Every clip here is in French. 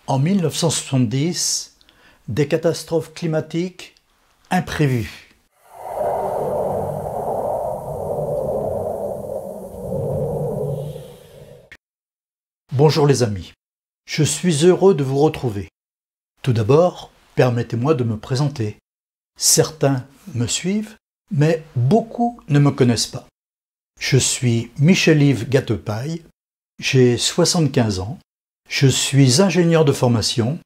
En 1970, des catastrophes climatiques imprévues. Bonjour les amis, je suis heureux de vous retrouver. Tout d'abord, permettez-moi de me présenter. Certains me suivent, mais beaucoup ne me connaissent pas. Je suis Michel-Yves Gattepaille, j'ai 75 ans, je suis ingénieur de formation,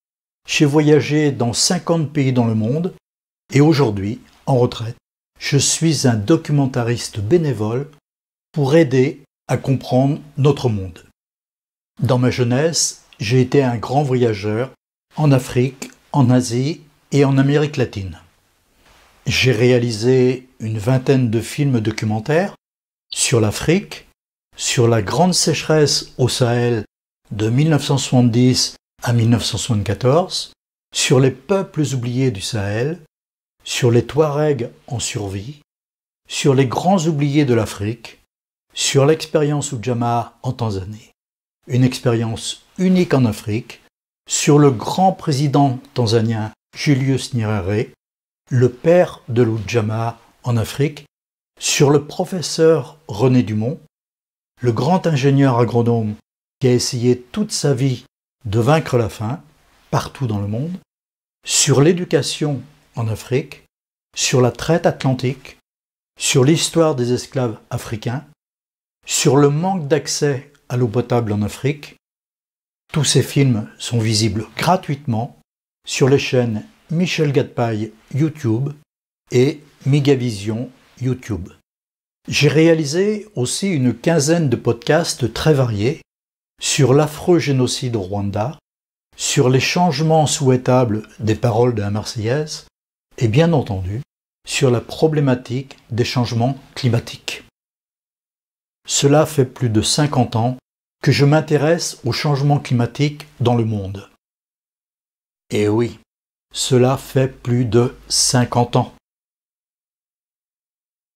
j'ai voyagé dans 50 pays dans le monde et aujourd'hui, en retraite, je suis un documentariste bénévole pour aider à comprendre notre monde. Dans ma jeunesse, j'ai été un grand voyageur en Afrique, en Asie et en Amérique latine. J'ai réalisé une vingtaine de films documentaires sur l'Afrique, sur la grande sécheresse au Sahel de 1970 à 1974, sur les peuples oubliés du Sahel, sur les Touaregs en survie, sur les grands oubliés de l'Afrique, sur l'expérience Ujamaa en Tanzanie, une expérience unique en Afrique, sur le grand président tanzanien Julius Nyerere, le père de l'Ujamaa en Afrique, sur le professeur René Dumont, le grand ingénieur agronome qui a essayé toute sa vie de vaincre la faim partout dans le monde, sur l'éducation en Afrique, sur la traite atlantique, sur l'histoire des esclaves africains, sur le manque d'accès à l'eau potable en Afrique. Tous ces films sont visibles gratuitement sur les chaînes Michel Gattepaille YouTube et Migavision YouTube. J'ai réalisé aussi une quinzaine de podcasts très variés sur l'affreux génocide au Rwanda, sur les changements souhaitables des paroles de la Marseillaise et bien entendu sur la problématique des changements climatiques. Cela fait plus de 50 ans que je m'intéresse aux changements climatiques dans le monde. Et oui, cela fait plus de 50 ans.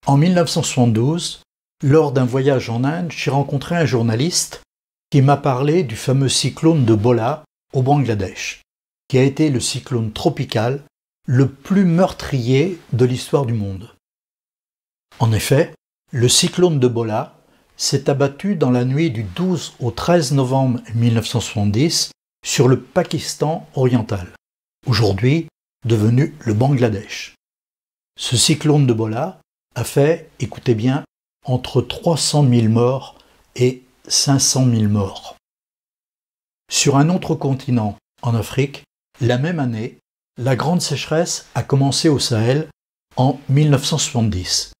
En 1972, lors d'un voyage en Inde, j'ai rencontré un journaliste qui m'a parlé du fameux cyclone de Bola au Bangladesh, qui a été le cyclone tropical le plus meurtrier de l'histoire du monde. En effet, le cyclone de Bola s'est abattu dans la nuit du 12 au 13 novembre 1970 sur le Pakistan oriental, aujourd'hui devenu le Bangladesh. Ce cyclone de Bola a fait, écoutez bien, entre 300 000 morts et 500 000 morts. Sur un autre continent, en Afrique, la même année, la grande sécheresse a commencé au Sahel en 1970.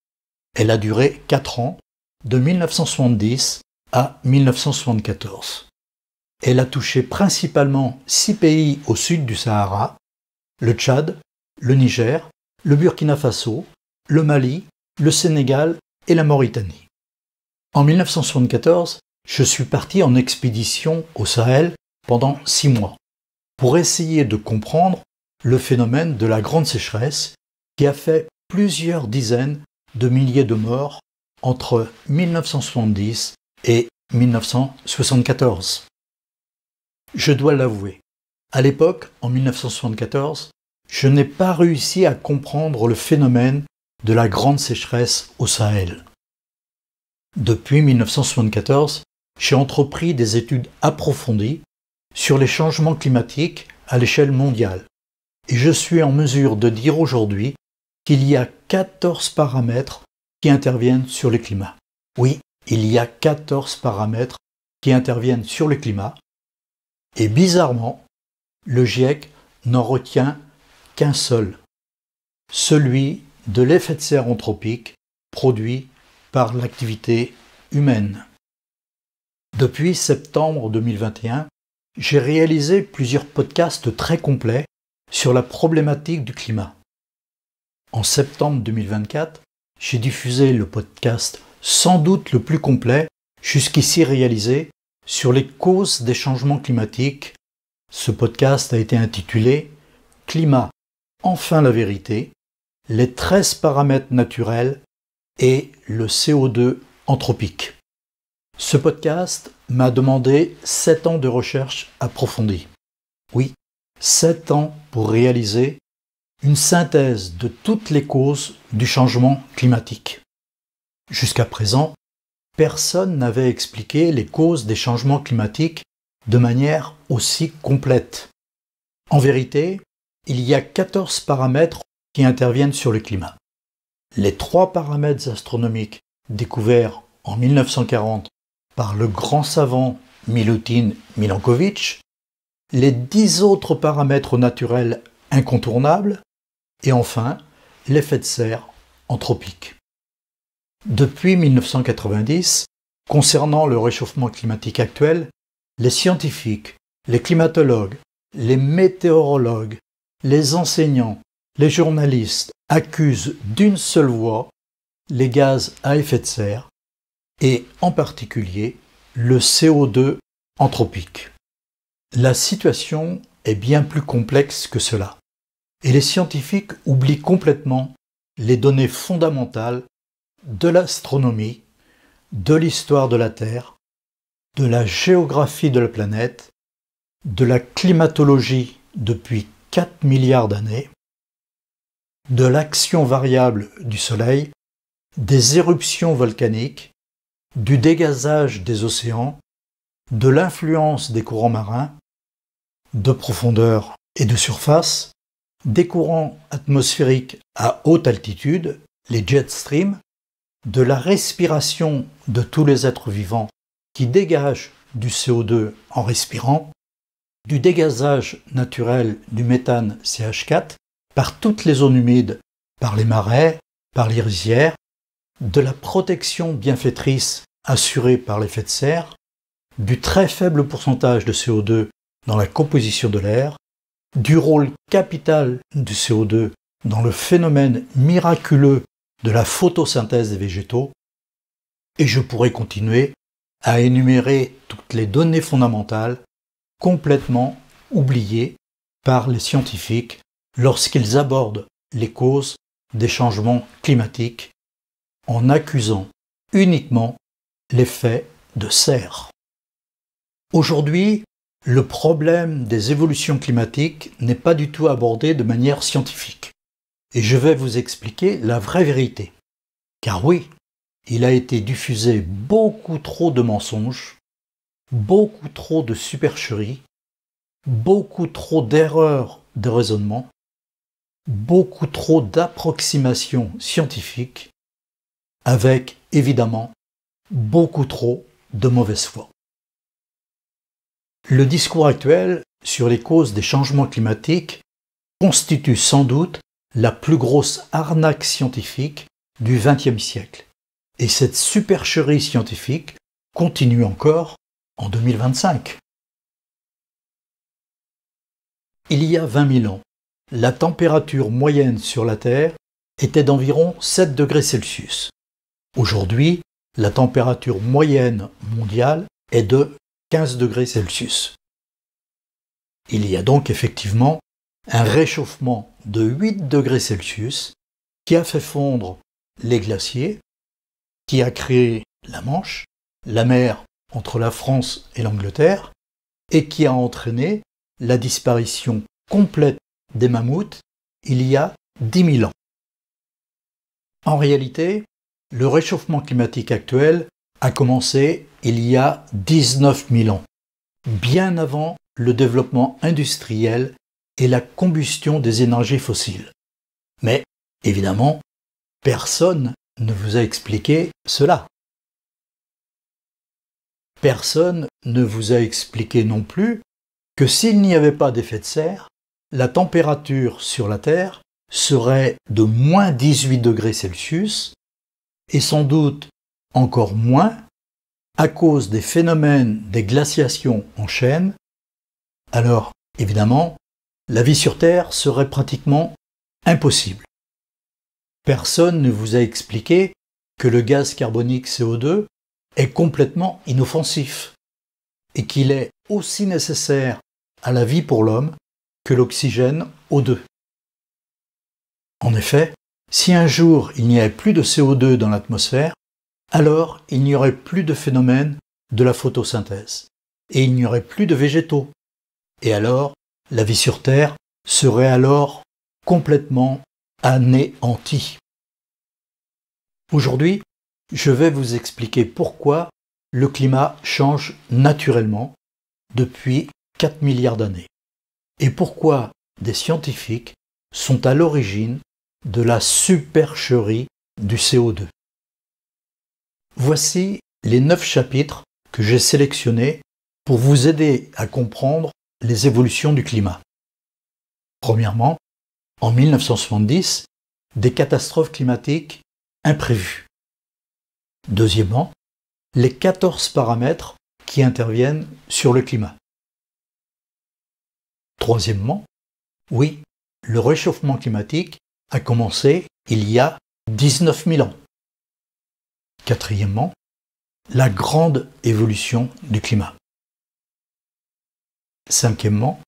Elle a duré 4 ans, de 1970 à 1974. Elle a touché principalement 6 pays au sud du Sahara, le Tchad, le Niger, le Burkina Faso, le Mali, le Sénégal et la Mauritanie. En 1974, je suis parti en expédition au Sahel pendant 6 mois pour essayer de comprendre le phénomène de la grande sécheresse qui a fait plusieurs dizaines de milliers de morts entre 1970 et 1974. Je dois l'avouer, à l'époque, en 1974, je n'ai pas réussi à comprendre le phénomène de la grande sécheresse au Sahel. Depuis 1974, j'ai entrepris des études approfondies sur les changements climatiques à l'échelle mondiale et je suis en mesure de dire aujourd'hui qu'il y a 14 paramètres qui interviennent sur le climat. Oui, il y a 14 paramètres qui interviennent sur le climat et bizarrement, le GIEC n'en retient qu'un seul, celui de l'effet de serre anthropique produit par l'activité humaine. Depuis septembre 2021, j'ai réalisé plusieurs podcasts très complets sur la problématique du climat. En septembre 2024, j'ai diffusé le podcast sans doute le plus complet jusqu'ici réalisé sur les causes des changements climatiques. Ce podcast a été intitulé « Climat, enfin la vérité », les 13 paramètres naturels et le CO2 anthropique. Ce podcast m'a demandé 7 ans de recherche approfondie. Oui, 7 ans pour réaliser une synthèse de toutes les causes du changement climatique. Jusqu'à présent, personne n'avait expliqué les causes des changements climatiques de manière aussi complète. En vérité, il y a 14 paramètres qui interviennent sur le climat. Les 3 paramètres astronomiques découverts en 1940 par le grand savant Milutin Milankovitch, les 10 autres paramètres naturels incontournables, et enfin l'effet de serre anthropique. Depuis 1990, concernant le réchauffement climatique actuel, les scientifiques, les climatologues, les météorologues, les enseignants, les journalistes accusent d'une seule voix les gaz à effet de serre et en particulier le CO2 anthropique. La situation est bien plus complexe que cela et les scientifiques oublient complètement les données fondamentales de l'astronomie, de l'histoire de la Terre, de la géographie de la planète, de la climatologie depuis 4 milliards d'années, de l'action variable du Soleil, des éruptions volcaniques, du dégazage des océans, de l'influence des courants marins, de profondeur et de surface, des courants atmosphériques à haute altitude, les jet streams, de la respiration de tous les êtres vivants qui dégagent du CO2 en respirant, du dégazage naturel du méthane CH4 par toutes les zones humides, par les marais, par les rizières, de la protection bienfaitrice assurée par l'effet de serre, du très faible pourcentage de CO2 dans la composition de l'air, du rôle capital du CO2 dans le phénomène miraculeux de la photosynthèse des végétaux, et je pourrais continuer à énumérer toutes les données fondamentales complètement oubliées par les scientifiques lorsqu'ils abordent les causes des changements climatiques en accusant uniquement l'effet de serre. Aujourd'hui, le problème des évolutions climatiques n'est pas du tout abordé de manière scientifique. Et je vais vous expliquer la vraie vérité. Car oui, il a été diffusé beaucoup trop de mensonges, beaucoup trop de supercheries, beaucoup trop d'erreurs de raisonnement, beaucoup trop d'approximations scientifiques, avec évidemment beaucoup trop de mauvaise foi. Le discours actuel sur les causes des changements climatiques constitue sans doute la plus grosse arnaque scientifique du XXe siècle. Et cette supercherie scientifique continue encore en 2025. Il y a 20 000 ans, la température moyenne sur la Terre était d'environ 7 degrés Celsius. Aujourd'hui, la température moyenne mondiale est de 15 degrés Celsius. Il y a donc effectivement un réchauffement de 8 degrés Celsius qui a fait fondre les glaciers, qui a créé la Manche, la mer entre la France et l'Angleterre, et qui a entraîné la disparition complète des mammouths il y a 10 000 ans. En réalité, le réchauffement climatique actuel a commencé il y a 19 000 ans, bien avant le développement industriel et la combustion des énergies fossiles. Mais, évidemment, personne ne vous a expliqué cela. Personne ne vous a expliqué non plus que s'il n'y avait pas d'effet de serre, la température sur la Terre serait de moins 18 degrés Celsius et sans doute encore moins à cause des phénomènes des glaciations en chaîne. Alors, évidemment, la vie sur Terre serait pratiquement impossible. Personne ne vous a expliqué que le gaz carbonique CO2 est complètement inoffensif et qu'il est aussi nécessaire à la vie pour l'homme que l'oxygène O2. En effet, si un jour il n'y avait plus de CO2 dans l'atmosphère, alors il n'y aurait plus de phénomène de la photosynthèse et il n'y aurait plus de végétaux. Et alors, la vie sur Terre serait alors complètement anéantie. Aujourd'hui, je vais vous expliquer pourquoi le climat change naturellement depuis 4 milliards d'années et pourquoi des scientifiques sont à l'origine de la supercherie du CO2. Voici les 9 chapitres que j'ai sélectionnés pour vous aider à comprendre les évolutions du climat. Premièrement, en 1970, des catastrophes climatiques imprévues. Deuxièmement, les 14 paramètres qui interviennent sur le climat. Troisièmement, oui, le réchauffement climatique a commencé il y a 19 000 ans. Quatrièmement, la grande évolution du climat. Cinquièmement,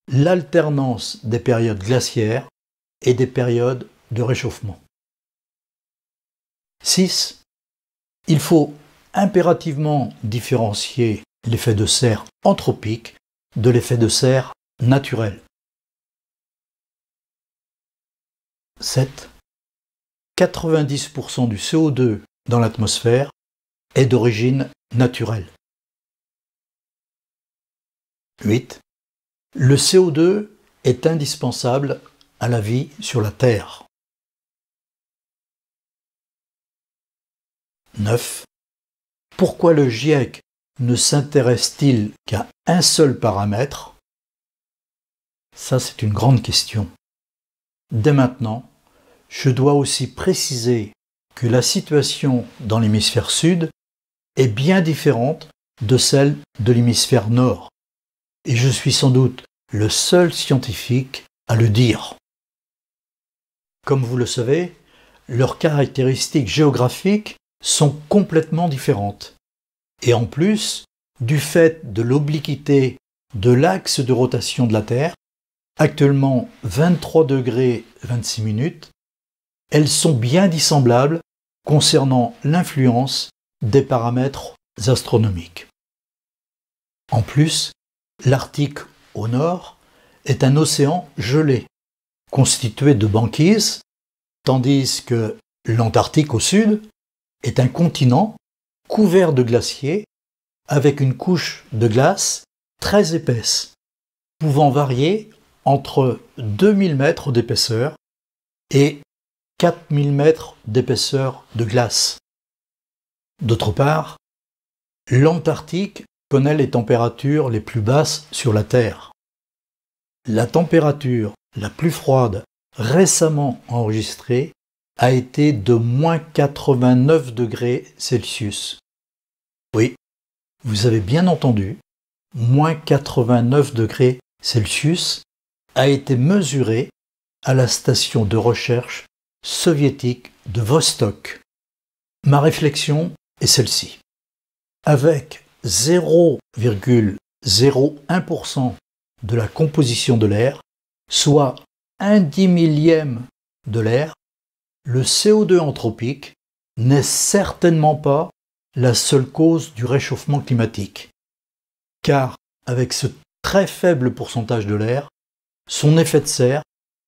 l'alternance des périodes glaciaires et des périodes de réchauffement. 6. Il faut impérativement différencier l'effet de serre anthropique de l'effet de serre naturel. 7. 90% du CO2 dans l'atmosphère est d'origine naturelle. 8. Le CO2 est indispensable à la vie sur la Terre. 9. Pourquoi le GIEC ne s'intéresse-t-il qu'à un seul paramètre? Ça, c'est une grande question. Dès maintenant, je dois aussi préciser que la situation dans l'hémisphère sud est bien différente de celle de l'hémisphère nord. Et je suis sans doute le seul scientifique à le dire. Comme vous le savez, leurs caractéristiques géographiques sont complètement différentes. Et en plus, du fait de l'obliquité de l'axe de rotation de la Terre, actuellement 23 degrés 26 minutes, elles sont bien dissemblables concernant l'influence des paramètres astronomiques. En plus, l'Arctique au nord est un océan gelé, constitué de banquise, tandis que l'Antarctique au sud est un continent couvert de glaciers avec une couche de glace très épaisse, pouvant varier entre 2000 mètres d'épaisseur et 4000 mètres d'épaisseur de glace. D'autre part, l'Antarctique connaît les températures les plus basses sur la Terre. La température la plus froide récemment enregistrée a été de moins 89 degrés Celsius. Oui, vous avez bien entendu, moins 89 degrés Celsius a été mesuré à la station de recherche soviétique de Vostok. Ma réflexion est celle-ci. Avec 0,01% de la composition de l'air, soit 1/10 de l'air, le CO2 anthropique n'est certainement pas la seule cause du réchauffement climatique. Car avec ce très faible pourcentage de l'air, son effet de serre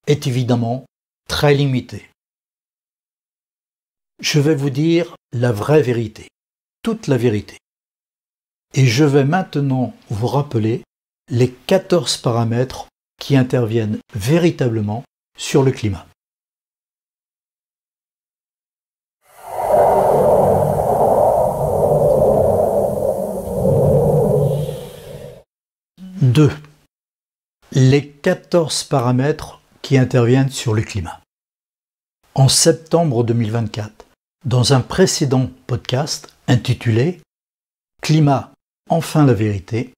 est évidemment très limité. Je vais vous dire la vraie vérité, toute la vérité. Et je vais maintenant vous rappeler les 14 paramètres qui interviennent véritablement sur le climat. Deux. Les 14 paramètres qui interviennent sur le climat. En septembre 2024, dans un précédent podcast intitulé « Climat, enfin la vérité »,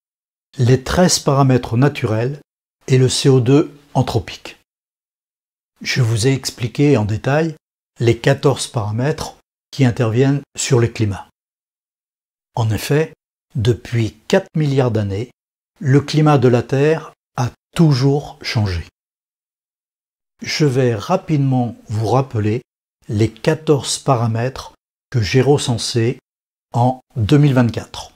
les 13 paramètres naturels et le CO2 anthropique. Je vous ai expliqué en détail les 14 paramètres qui interviennent sur le climat. En effet, depuis 4 milliards d'années, le climat de la Terre a toujours changé. Je vais rapidement vous rappeler les 14 paramètres que j'ai recensés en 2024.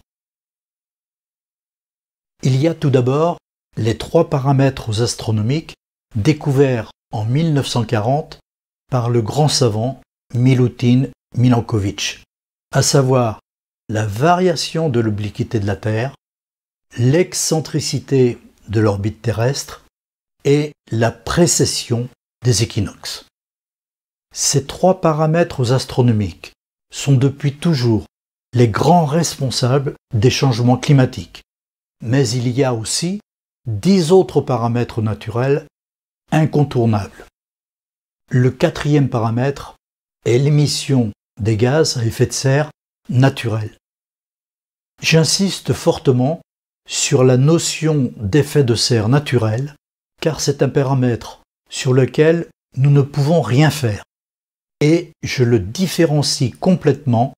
Il y a tout d'abord les 3 paramètres astronomiques découverts en 1940 par le grand savant Milutin Milankovitch, à savoir la variation de l'obliquité de la Terre, l'excentricité de l'orbite terrestre et la précession des équinoxes. Ces 3 paramètres astronomiques sont depuis toujours les grands responsables des changements climatiques, mais il y a aussi 10 autres paramètres naturels incontournables. Le 4e paramètre est l'émission des gaz à effet de serre naturels. J'insiste fortement sur la notion d'effet de serre naturel, car c'est un paramètre sur lequel nous ne pouvons rien faire, et je le différencie complètement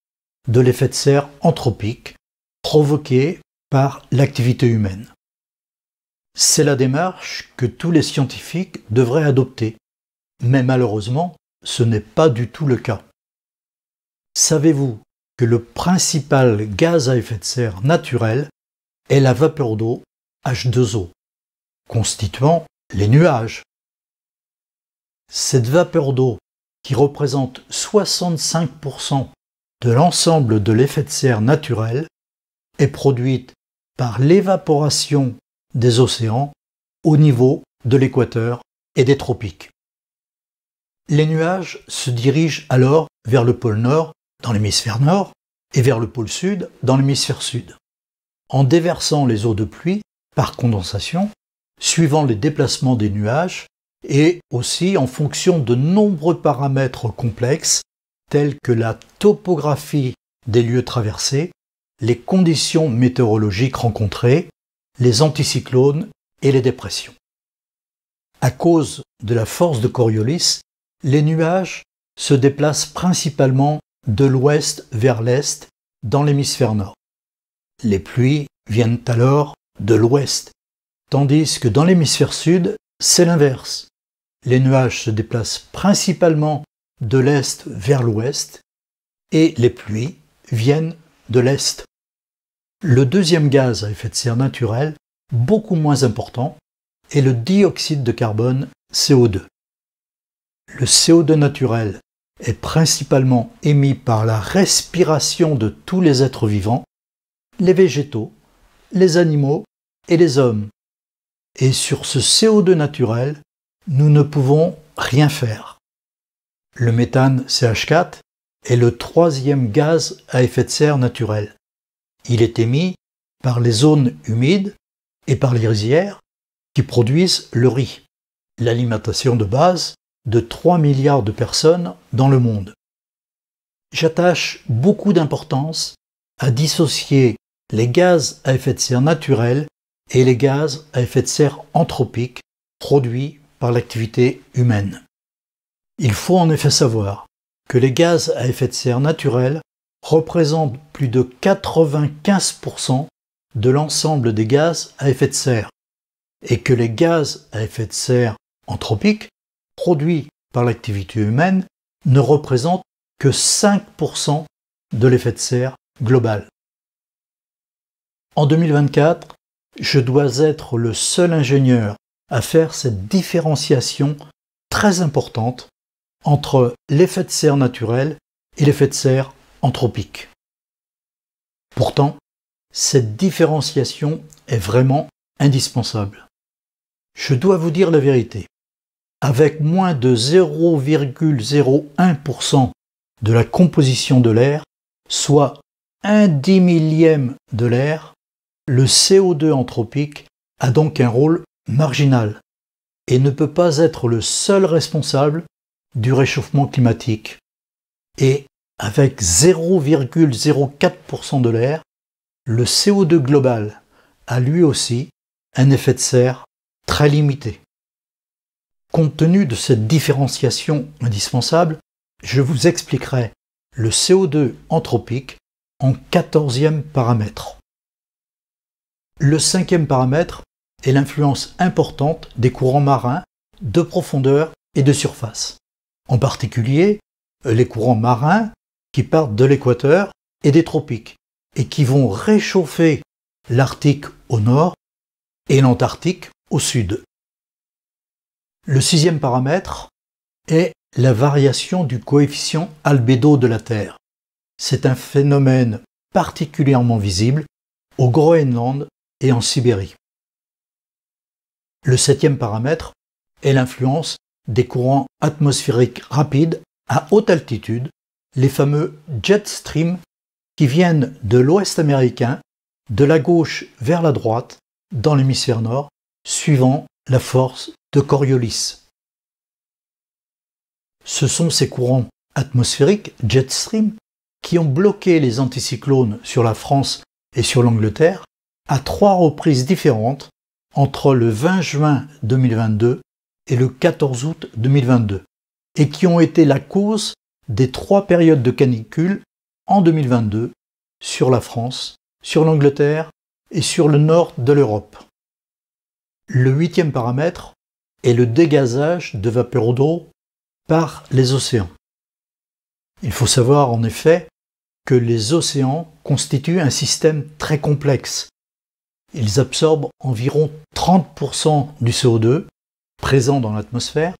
de l'effet de serre anthropique provoqué par l'activité humaine. C'est la démarche que tous les scientifiques devraient adopter, mais malheureusement, ce n'est pas du tout le cas. Savez-vous que le principal gaz à effet de serre naturel est la vapeur d'eau H2O, constituant les nuages? Cette vapeur d'eau, qui représente 65% de l'ensemble de l'effet de serre naturel, est produite par l'évaporation des océans au niveau de l'équateur et des tropiques. Les nuages se dirigent alors vers le pôle Nord dans l'hémisphère nord et vers le pôle Sud dans l'hémisphère sud, en déversant les eaux de pluie par condensation, suivant les déplacements des nuages et aussi en fonction de nombreux paramètres complexes tels que la topographie des lieux traversés, les conditions météorologiques rencontrées, les anticyclones et les dépressions. À cause de la force de Coriolis, les nuages se déplacent principalement de l'ouest vers l'est dans l'hémisphère nord. Les pluies viennent alors de l'ouest, tandis que dans l'hémisphère sud, c'est l'inverse. Les nuages se déplacent principalement de l'est vers l'ouest et les pluies viennent de l'est. Le 2e gaz à effet de serre naturel, beaucoup moins important, est le dioxyde de carbone CO2. Le CO2 naturel est principalement émis par la respiration de tous les êtres vivants, les végétaux, les animaux et les hommes. Et sur ce CO2 naturel, nous ne pouvons rien faire. Le méthane CH4 est le 3e gaz à effet de serre naturel. Il est émis par les zones humides et par les rizières qui produisent le riz, l'alimentation de base de 3 milliards de personnes dans le monde. J'attache beaucoup d'importance à dissocier les gaz à effet de serre naturels et les gaz à effet de serre anthropiques produits par l'activité humaine. Il faut en effet savoir que les gaz à effet de serre naturels représentent plus de 95% de l'ensemble des gaz à effet de serre et que les gaz à effet de serre anthropiques produits par l'activité humaine ne représentent que 5% de l'effet de serre global. En 2024, je dois être le seul ingénieur à faire cette différenciation très importante entre l'effet de serre naturel et l'effet de serre anthropique. Pourtant, cette différenciation est vraiment indispensable. Je dois vous dire la vérité. Avec moins de 0,01% de la composition de l'air, soit 1/10 millième de l'air, le CO2 anthropique a donc un rôle marginal et ne peut pas être le seul responsable du réchauffement climatique. Et avec 0,04% de l'air, le CO2 global a lui aussi un effet de serre très limité. Compte tenu de cette différenciation indispensable, je vous expliquerai le CO2 anthropique en 14e paramètre. Le 5e paramètre est l'influence importante des courants marins de profondeur et de surface. En particulier, les courants marins qui partent de l'équateur et des tropiques et qui vont réchauffer l'Arctique au nord et l'Antarctique au sud. Le sixième paramètre est la variation du coefficient albédo de la Terre. C'est un phénomène particulièrement visible au Groenland et en Sibérie. Le septième paramètre est l'influence des courants atmosphériques rapides à haute altitude, les fameux jet streams qui viennent de l'ouest américain, de la gauche vers la droite, dans l'hémisphère nord, suivant la force de Coriolis. Ce sont ces courants atmosphériques, jet stream, qui ont bloqué les anticyclones sur la France et sur l'Angleterre à 3 reprises différentes entre le 20 juin 2022 et le 14 août 2022 et qui ont été la cause des 3 périodes de canicule en 2022 sur la France, sur l'Angleterre et sur le nord de l'Europe. Le huitième paramètre est le dégazage de vapeur d'eau par les océans. Il faut savoir en effet que les océans constituent un système très complexe. Ils absorbent environ 30% du CO2 présent dans l'atmosphère,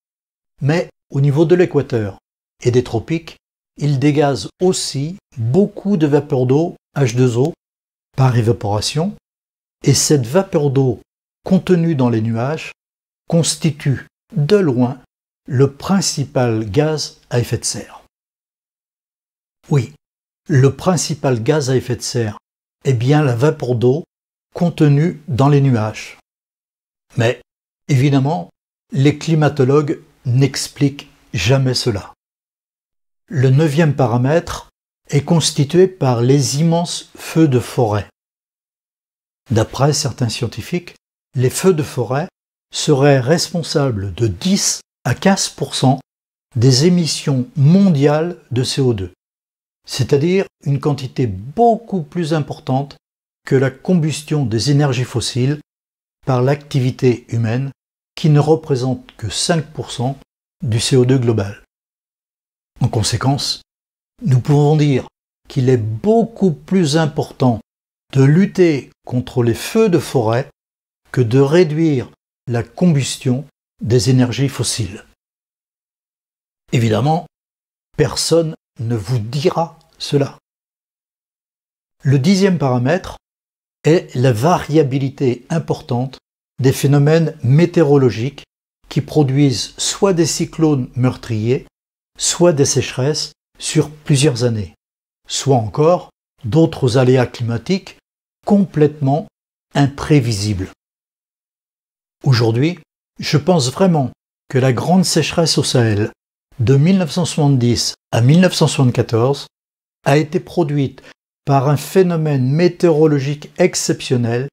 mais au niveau de l'équateur et des tropiques, ils dégazent aussi beaucoup de vapeur d'eau H2O par évaporation, et cette vapeur d'eau contenue dans les nuages constitue de loin le principal gaz à effet de serre. Oui, le principal gaz à effet de serre est bien la vapeur d'eau contenue dans les nuages. Mais évidemment, les climatologues n'expliquent jamais cela. Le neuvième paramètre est constitué par les immenses feux de forêt. D'après certains scientifiques, les feux de forêt seraient responsables de 10 à 15% des émissions mondiales de CO2, c'est-à-dire une quantité beaucoup plus importante que la combustion des énergies fossiles par l'activité humaine qui ne représente que 5% du CO2 global. En conséquence, nous pouvons dire qu'il est beaucoup plus important de lutter contre les feux de forêt que de réduire la combustion des énergies fossiles. Évidemment, personne ne vous dira cela. Le dixième paramètre est la variabilité importante des phénomènes météorologiques qui produisent soit des cyclones meurtriers, soit des sécheresses sur plusieurs années, soit encore d'autres aléas climatiques complètement imprévisibles. Aujourd'hui, je pense vraiment que la grande sécheresse au Sahel de 1970 à 1974 a été produite par un phénomène météorologique exceptionnel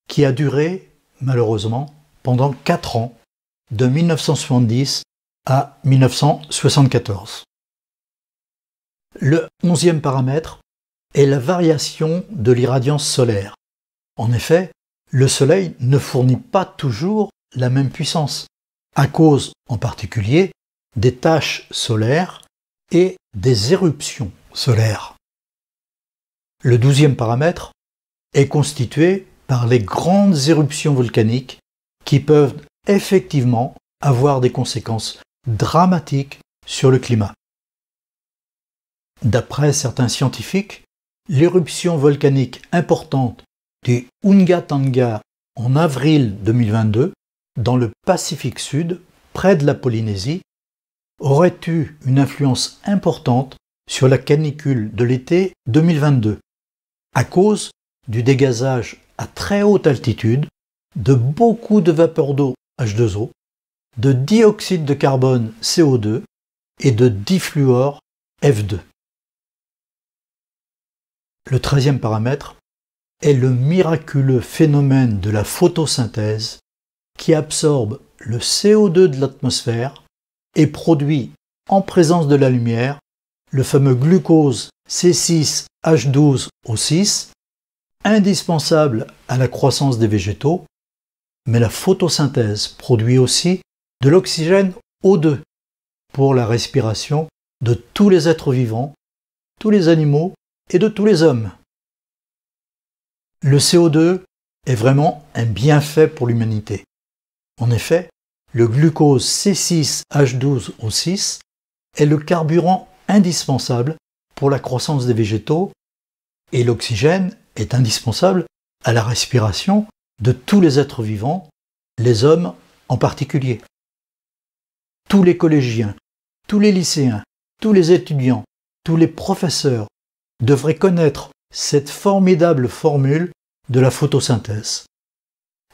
qui a duré, malheureusement, pendant 4 ans, de 1970 à 1974. Le 11e paramètre est la variation de l'irradiance solaire. En effet, le Soleil ne fournit pas toujours la même puissance, à cause en particulier des taches solaires et des éruptions solaires. Le 12e paramètre est constitué par les grandes éruptions volcaniques qui peuvent effectivement avoir des conséquences dramatiques sur le climat. D'après certains scientifiques, l'éruption volcanique importante du Hunga-Tanga en avril 2022 dans le Pacifique Sud, près de la Polynésie, aurait eu une influence importante sur la canicule de l'été 2022, à cause du dégazage à très haute altitude de beaucoup de vapeur d'eau H2O, de dioxyde de carbone CO2 et de difluor F2. Le 13e paramètre est le miraculeux phénomène de la photosynthèse qui absorbe le CO2 de l'atmosphère et produit en présence de la lumière le fameux glucose C6H12O6, indispensable à la croissance des végétaux, mais la photosynthèse produit aussi de l'oxygène O2 pour la respiration de tous les êtres vivants, tous les animaux et de tous les hommes. Le CO2 est vraiment un bienfait pour l'humanité. En effet, le glucose C6H12O6 est le carburant indispensable pour la croissance des végétaux et l'oxygène est indispensable à la respiration de tous les êtres vivants, les hommes en particulier. Tous les collégiens, tous les lycéens, tous les étudiants, tous les professeurs devraient connaître cette formidable formule de la photosynthèse.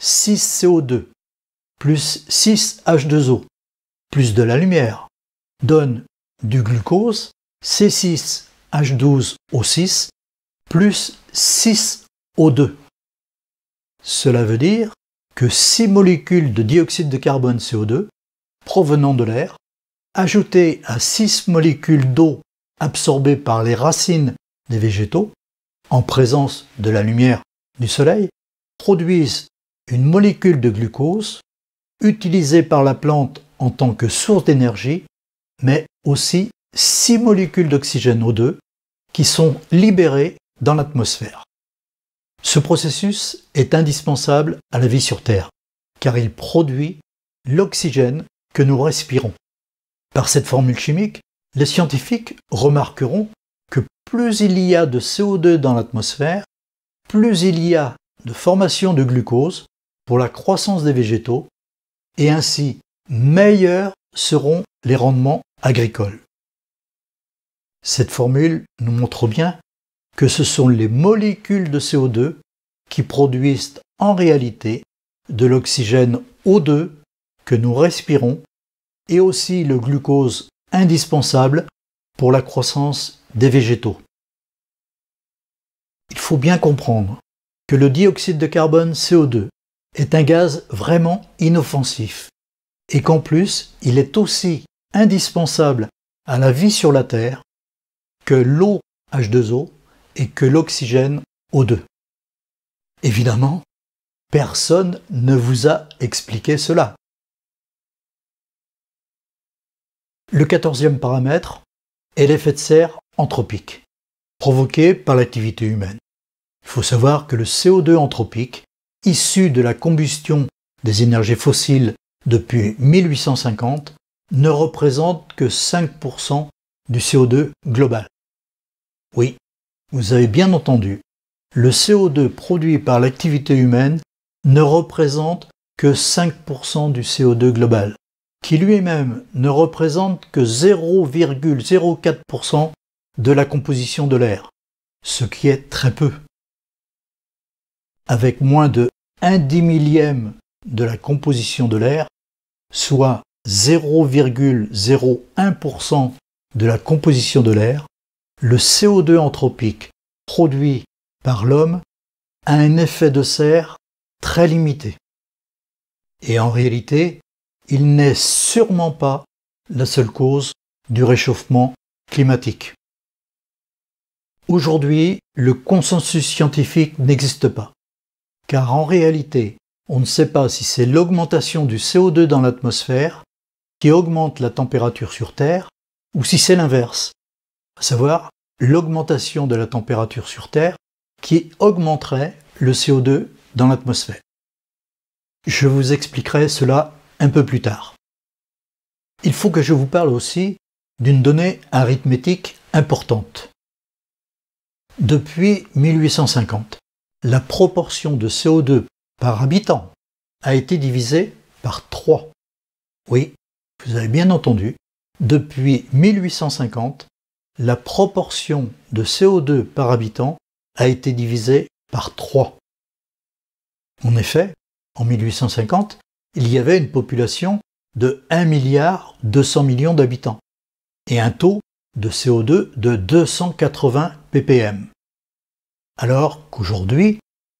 6CO2 plus 6H2O plus de la lumière donne du glucose C6H12O6 plus 6O2. Cela veut dire que 6 molécules de dioxyde de carbone CO2 provenant de l'air, ajoutées à 6 molécules d'eau absorbées par les racines des végétaux, en présence de la lumière du soleil, produisent une molécule de glucose utilisée par la plante en tant que source d'énergie, mais aussi 6 molécules d'oxygène O2 qui sont libérées dans l'atmosphère. Ce processus est indispensable à la vie sur Terre, car il produit l'oxygène que nous respirons. Par cette formule chimique, les scientifiques remarqueront que plus il y a de CO2 dans l'atmosphère, plus il y a de formation de glucose pour la croissance des végétaux, et ainsi meilleurs seront les rendements agricoles. Cette formule nous montre bien que ce sont les molécules de CO2 qui produisent en réalité de l'oxygène O2 que nous respirons et aussi le glucose indispensable pour la croissance des végétaux. Il faut bien comprendre que le dioxyde de carbone CO2 est un gaz vraiment inoffensif et qu'en plus il est aussi indispensable à la vie sur la Terre que l'eau H2O et que l'oxygène O2. Évidemment, personne ne vous a expliqué cela. Le 14e paramètre est l'effet de serre anthropique, provoqué par l'activité humaine. Il faut savoir que le CO2 anthropique, issu de la combustion des énergies fossiles depuis 1850, ne représente que 5% du CO2 global. Oui, vous avez bien entendu, le CO2 produit par l'activité humaine ne représente que 5% du CO2 global, qui lui-même ne représente que 0,04% de la composition de l'air, ce qui est très peu. Avec moins de 1/10 de la composition de l'air, soit 0,01% de la composition de l'air, le CO2 anthropique produit par l'homme a un effet de serre très limité. Et en réalité, il n'est sûrement pas la seule cause du réchauffement climatique. Aujourd'hui, le consensus scientifique n'existe pas, car en réalité, on ne sait pas si c'est l'augmentation du CO2 dans l'atmosphère qui augmente la température sur Terre, ou si c'est l'inverse, à savoir l'augmentation de la température sur Terre qui augmenterait le CO2 dans l'atmosphère. Je vous expliquerai cela un peu plus tard. Il faut que je vous parle aussi d'une donnée arithmétique importante. Depuis 1850, la proportion de CO2 par habitant a été divisée par 3. Oui, vous avez bien entendu, depuis 1850, la proportion de CO2 par habitant a été divisée par 3. En effet, en 1850, il y avait une population de 1,2 milliard d'habitants et un taux de CO2 de 280 ppm. Alors qu'aujourd'hui,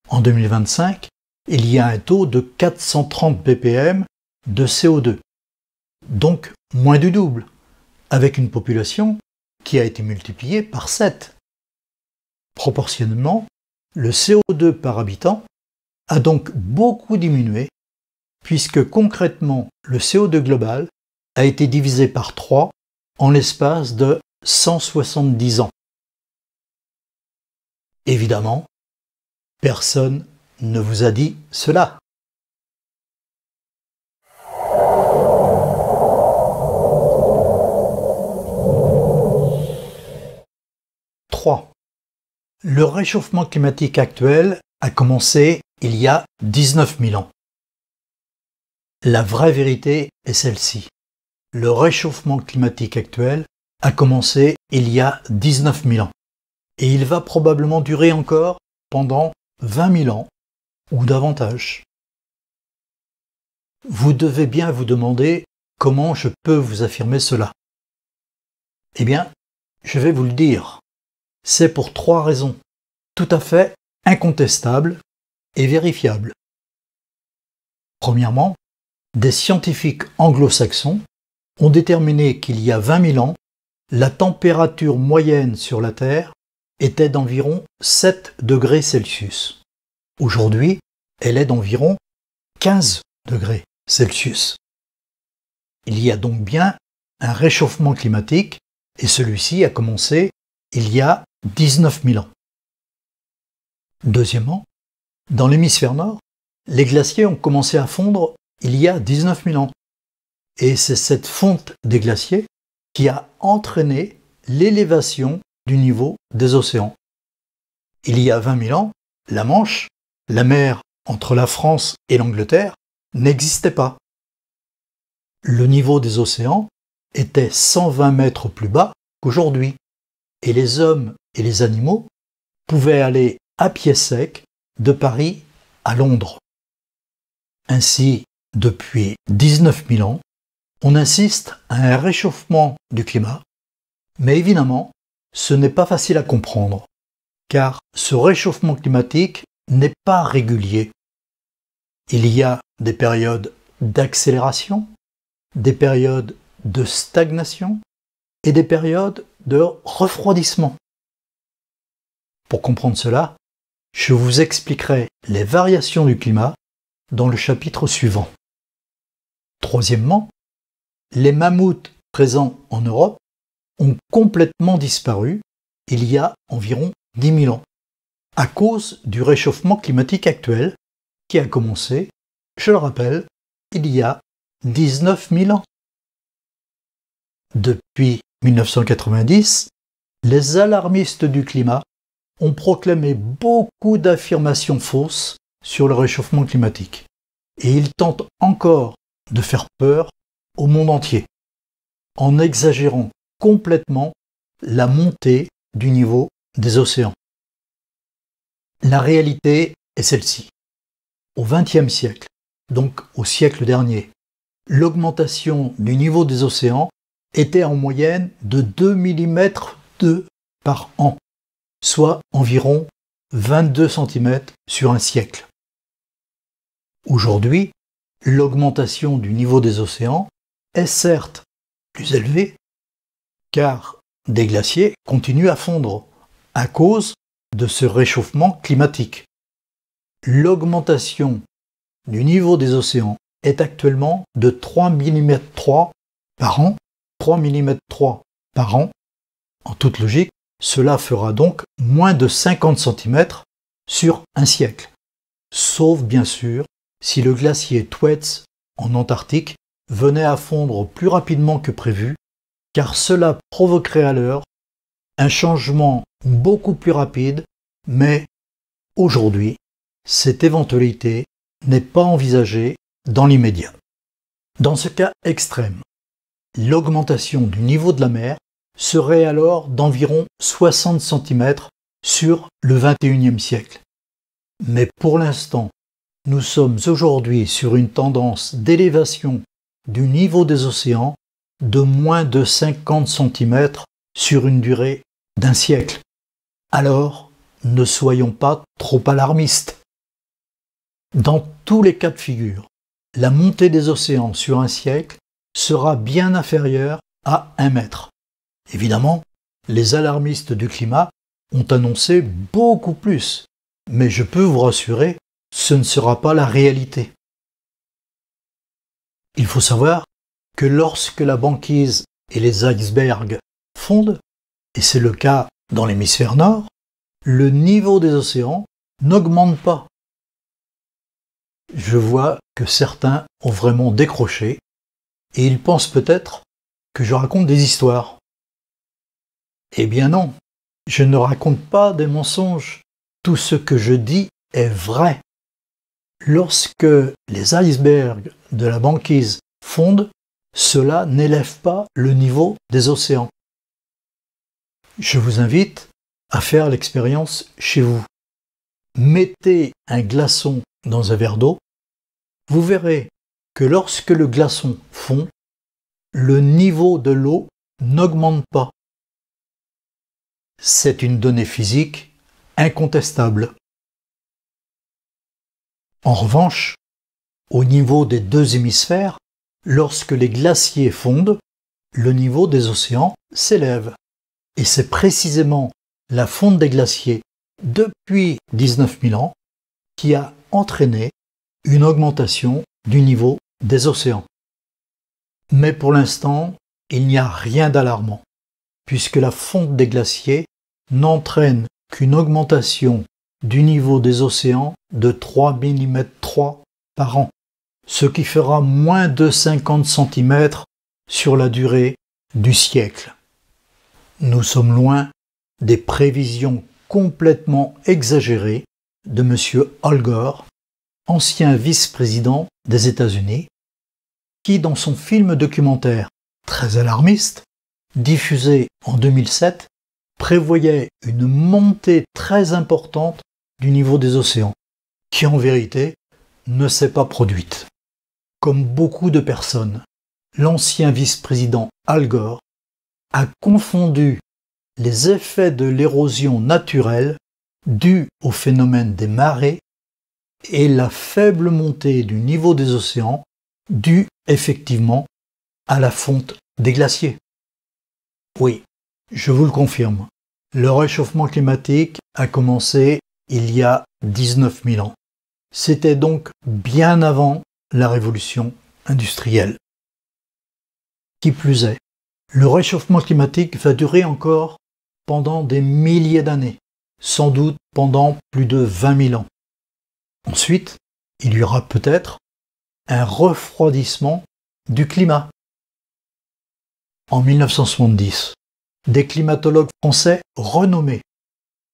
en 2025, il y a un taux de 430 ppm de CO2, donc moins du double, avec une population qui a été multipliée par 7. Proportionnellement, le CO2 par habitant a donc beaucoup diminué, puisque concrètement, le CO2 global a été divisé par 3 en l'espace de 170 ans. Évidemment, personne ne vous a dit cela. 3. Le réchauffement climatique actuel a commencé il y a 19 000 ans. La vraie vérité est celle-ci. Le réchauffement climatique actuel a commencé il y a 19 000 ans. Et il va probablement durer encore pendant 20 000 ans ou davantage. Vous devez bien vous demander comment je peux vous affirmer cela. Eh bien, je vais vous le dire. C'est pour 3 raisons, tout à fait incontestables et vérifiables. Premièrement, des scientifiques anglo-saxons ont déterminé qu'il y a 20 000 ans, la température moyenne sur la Terre était d'environ 7 degrés Celsius. Aujourd'hui, elle est d'environ 15 degrés Celsius. Il y a donc bien un réchauffement climatique et celui-ci a commencé il y a 19 000 ans. Deuxièmement, dans l'hémisphère nord, les glaciers ont commencé à fondre il y a 19 000 ans. Et c'est cette fonte des glaciers qui a entraîné l'élévation du niveau des océans. Il y a 20 000 ans, la Manche, la mer entre la France et l'Angleterre, n'existait pas. Le niveau des océans était 120 mètres plus bas qu'aujourd'hui, et les hommes et les animaux pouvaient aller à pied sec de Paris à Londres. Ainsi, depuis 19 000 ans, on assiste à un réchauffement du climat, mais évidemment, ce n'est pas facile à comprendre, car ce réchauffement climatique n'est pas régulier. Il y a des périodes d'accélération, des périodes de stagnation et des périodes de refroidissement. Pour comprendre cela, je vous expliquerai les variations du climat dans le chapitre suivant. Troisièmement, les mammouths présents en Europe ont complètement disparu il y a environ 10 000 ans, à cause du réchauffement climatique actuel qui a commencé, je le rappelle, il y a 19 000 ans. Depuis 1990, les alarmistes du climat ont proclamé beaucoup d'affirmations fausses sur le réchauffement climatique. Et ils tentent encore de faire peur au monde entier, en exagérant complètement la montée du niveau des océans. La réalité est celle-ci. Au XXe siècle, donc au siècle dernier, l'augmentation du niveau des océans était en moyenne de 2 mm par an, soit environ 22 cm sur un siècle. Aujourd'hui, l'augmentation du niveau des océans est certes plus élevée, car des glaciers continuent à fondre à cause de ce réchauffement climatique. L'augmentation du niveau des océans est actuellement de 3 mm par an. 3 mm par an. En toute logique, cela fera donc moins de 50 cm sur un siècle. Sauf bien sûr si le glacier Thwaites en Antarctique venait à fondre plus rapidement que prévu, car cela provoquerait alors un changement beaucoup plus rapide, mais aujourd'hui, cette éventualité n'est pas envisagée dans l'immédiat. Dans ce cas extrême, l'augmentation du niveau de la mer serait alors d'environ 60 cm sur le XXIe siècle. Mais pour l'instant, nous sommes aujourd'hui sur une tendance d'élévation du niveau des océans de moins de 50 cm sur une durée d'un siècle. Alors, ne soyons pas trop alarmistes. Dans tous les cas de figure, la montée des océans sur un siècle sera bien inférieure à 1 mètre. Évidemment, les alarmistes du climat ont annoncé beaucoup plus, mais je peux vous rassurer, ce ne sera pas la réalité. Il faut savoir que lorsque la banquise et les icebergs fondent, et c'est le cas dans l'hémisphère nord, le niveau des océans n'augmente pas. Je vois que certains ont vraiment décroché et ils pensent peut-être que je raconte des histoires. Eh bien non, je ne raconte pas des mensonges. Tout ce que je dis est vrai. Lorsque les icebergs de la banquise fondent, cela n'élève pas le niveau des océans. Je vous invite à faire l'expérience chez vous. Mettez un glaçon dans un verre d'eau, vous verrez que lorsque le glaçon fond, le niveau de l'eau n'augmente pas. C'est une donnée physique incontestable. En revanche, au niveau des deux hémisphères, lorsque les glaciers fondent, le niveau des océans s'élève. Et c'est précisément la fonte des glaciers depuis 19 000 ans qui a entraîné une augmentation du niveau des océans. Mais pour l'instant, il n'y a rien d'alarmant, puisque la fonte des glaciers n'entraîne qu'une augmentation du niveau des océans de 3 mm 3 par an, ce qui fera moins de 50 cm sur la durée du siècle. Nous sommes loin des prévisions complètement exagérées de M. Al Gore, ancien vice-président des États-Unis, qui, dans son film documentaire très alarmiste, diffusé en 2007, prévoyait une montée très importante du niveau des océans, qui en vérité ne s'est pas produite. Comme beaucoup de personnes, l'ancien vice-président Al Gore a confondu les effets de l'érosion naturelle due au phénomène des marées et la faible montée du niveau des océans due effectivement à la fonte des glaciers. Oui, je vous le confirme, le réchauffement climatique a commencé il y a 19 000 ans. C'était donc bien avant la révolution industrielle. Qui plus est, le réchauffement climatique va durer encore pendant des milliers d'années, sans doute pendant plus de 20 000 ans. Ensuite, il y aura peut-être un refroidissement du climat. En 1970, des climatologues français renommés,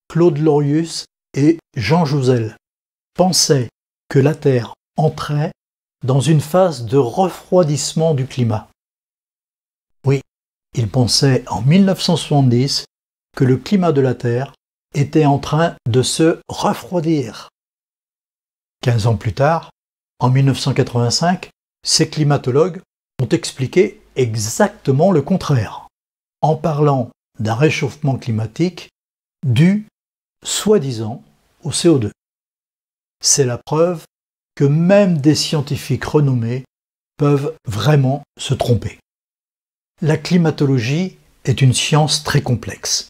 Claude Lorius et Jean Jouzel, pensaient que la Terre entrait dans une phase de refroidissement du climat. Oui, ils pensaient en 1970 que le climat de la Terre était en train de se refroidir. 15 ans plus tard, en 1985, ces climatologues ont expliqué exactement le contraire, en parlant d'un réchauffement climatique dû, soi-disant, au CO2. C'est la preuve que même des scientifiques renommés peuvent vraiment se tromper. La climatologie est une science très complexe,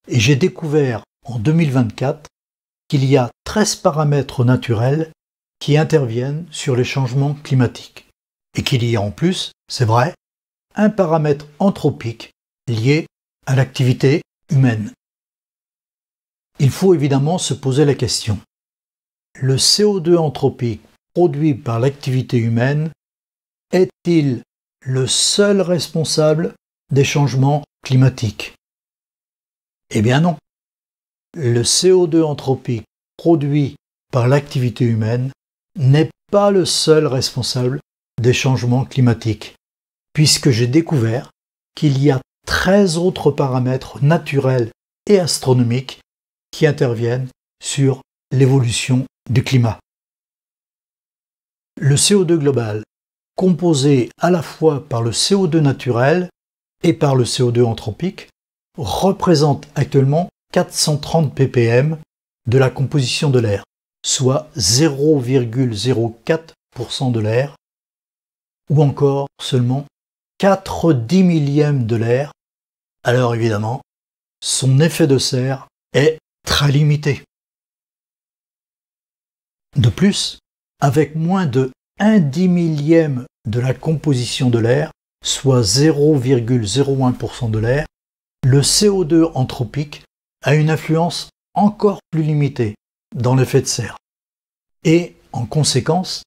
et j'ai découvert en 2024 qu'il y a 13 paramètres naturels qui interviennent sur les changements climatiques, et qu'il y a en plus, c'est vrai, un paramètre anthropique lié à l'activité humaine. Il faut évidemment se poser la question. Le CO2 anthropique produit par l'activité humaine est-il le seul responsable des changements climatiques? Eh bien non. Le CO2 anthropique produit par l'activité humaine n'est pas le seul responsable des changements climatiques, puisque j'ai découvert qu'il y a 13 autres paramètres naturels et astronomiques qui interviennent sur l'évolution du climat. Le CO2 global, composé à la fois par le CO2 naturel et par le CO2 anthropique, représente actuellement 430 ppm de la composition de l'air, soit 0,04% de l'air, ou encore seulement 4/10 millièmes de l'air. Alors évidemment, son effet de serre est très limité. De plus, avec moins de 1/10 millième de la composition de l'air, soit 0,01% de l'air, le CO2 anthropique a une influence encore plus limitée dans l'effet de serre. Et, en conséquence,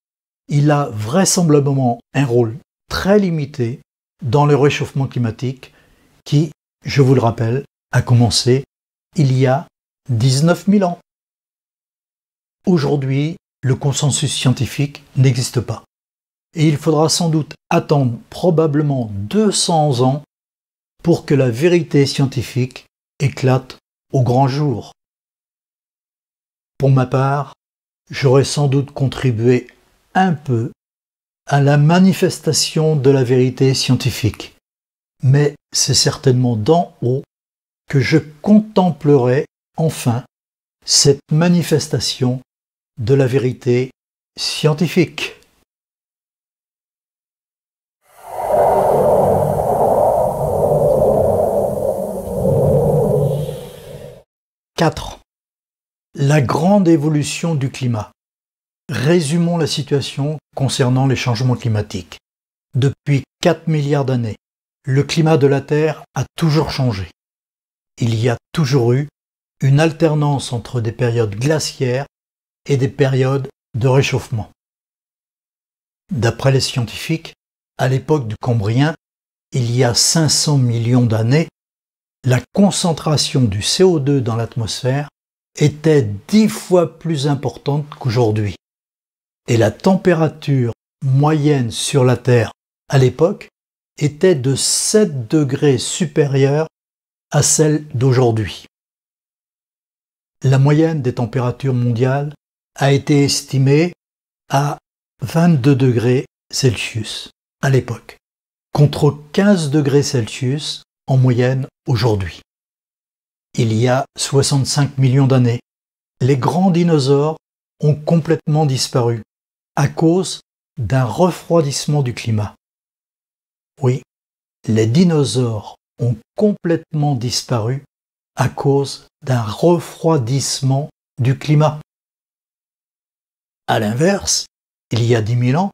il a vraisemblablement un rôle très limité dans le réchauffement climatique qui, je vous le rappelle, a commencé il y a 19 000 ans. Aujourd'hui, le consensus scientifique n'existe pas. Et il faudra sans doute attendre probablement 200 ans pour que la vérité scientifique éclate au grand jour. Pour ma part, j'aurais sans doute contribué un peu à la manifestation de la vérité scientifique. Mais c'est certainement d'en haut que je contemplerai enfin cette manifestation de la vérité scientifique. « 4. La grande évolution du climat. Résumons la situation concernant les changements climatiques. Depuis 4 milliards d'années, le climat de la Terre a toujours changé. Il y a toujours eu une alternance entre des périodes glaciaires et des périodes de réchauffement. D'après les scientifiques, à l'époque du Cambrien, il y a 500 millions d'années, la concentration du CO2 dans l'atmosphère était 10 fois plus importante qu'aujourd'hui. Et la température moyenne sur la Terre à l'époque était de 7 degrés supérieure à celle d'aujourd'hui. La moyenne des températures mondiales a été estimée à 22 degrés Celsius à l'époque, contre 15 degrés Celsius en moyenne aujourd'hui. Il y a 65 millions d'années, les grands dinosaures ont complètement disparu à cause d'un refroidissement du climat. Oui, les dinosaures ont complètement disparu à cause d'un refroidissement du climat. À l'inverse, il y a 10 000 ans,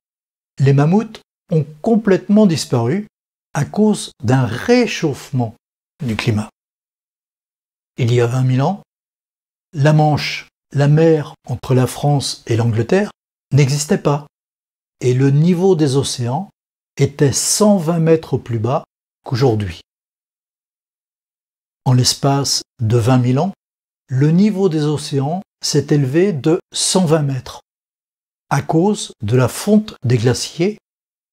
les mammouths ont complètement disparu à cause d'un réchauffement du climat. Il y a 20 000 ans, la Manche, la mer entre la France et l'Angleterre, n'existait pas, et le niveau des océans était 120 mètres plus bas qu'aujourd'hui. En l'espace de 20 000 ans, le niveau des océans s'est élevé de 120 mètres, à cause de la fonte des glaciers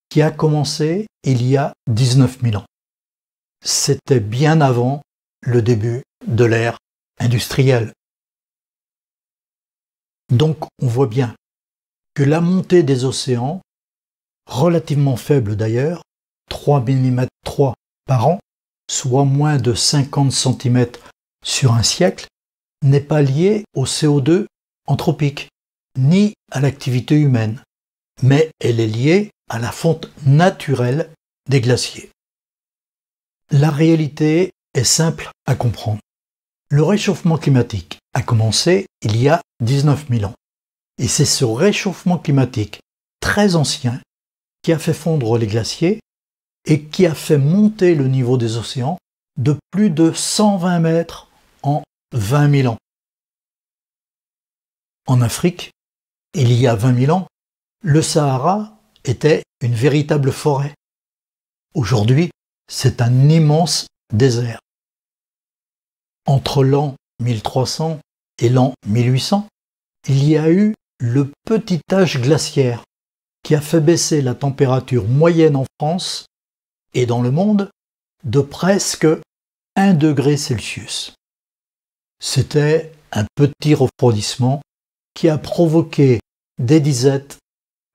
qui a commencé il y a 19 000 ans. C'était bien avant le début de l'ère industrielle. Donc on voit bien que la montée des océans, relativement faible d'ailleurs, 3 mm par an, soit moins de 50 cm sur un siècle, n'est pas liée au CO2 anthropique, ni à l'activité humaine, mais elle est liée à la fonte naturelle des glaciers. La réalité est simple à comprendre. Le réchauffement climatique a commencé il y a 19 000 ans. Et c'est ce réchauffement climatique très ancien qui a fait fondre les glaciers et qui a fait monter le niveau des océans de plus de 120 mètres en 20 000 ans. En Afrique, il y a 20 000 ans, le Sahara était une véritable forêt. Aujourd'hui, c'est un immense désert. Entre l'an 1300 et l'an 1800, il y a eu le petit âge glaciaire qui a fait baisser la température moyenne en France et dans le monde de presque 1 degré Celsius. C'était un petit refroidissement qui a provoqué des disettes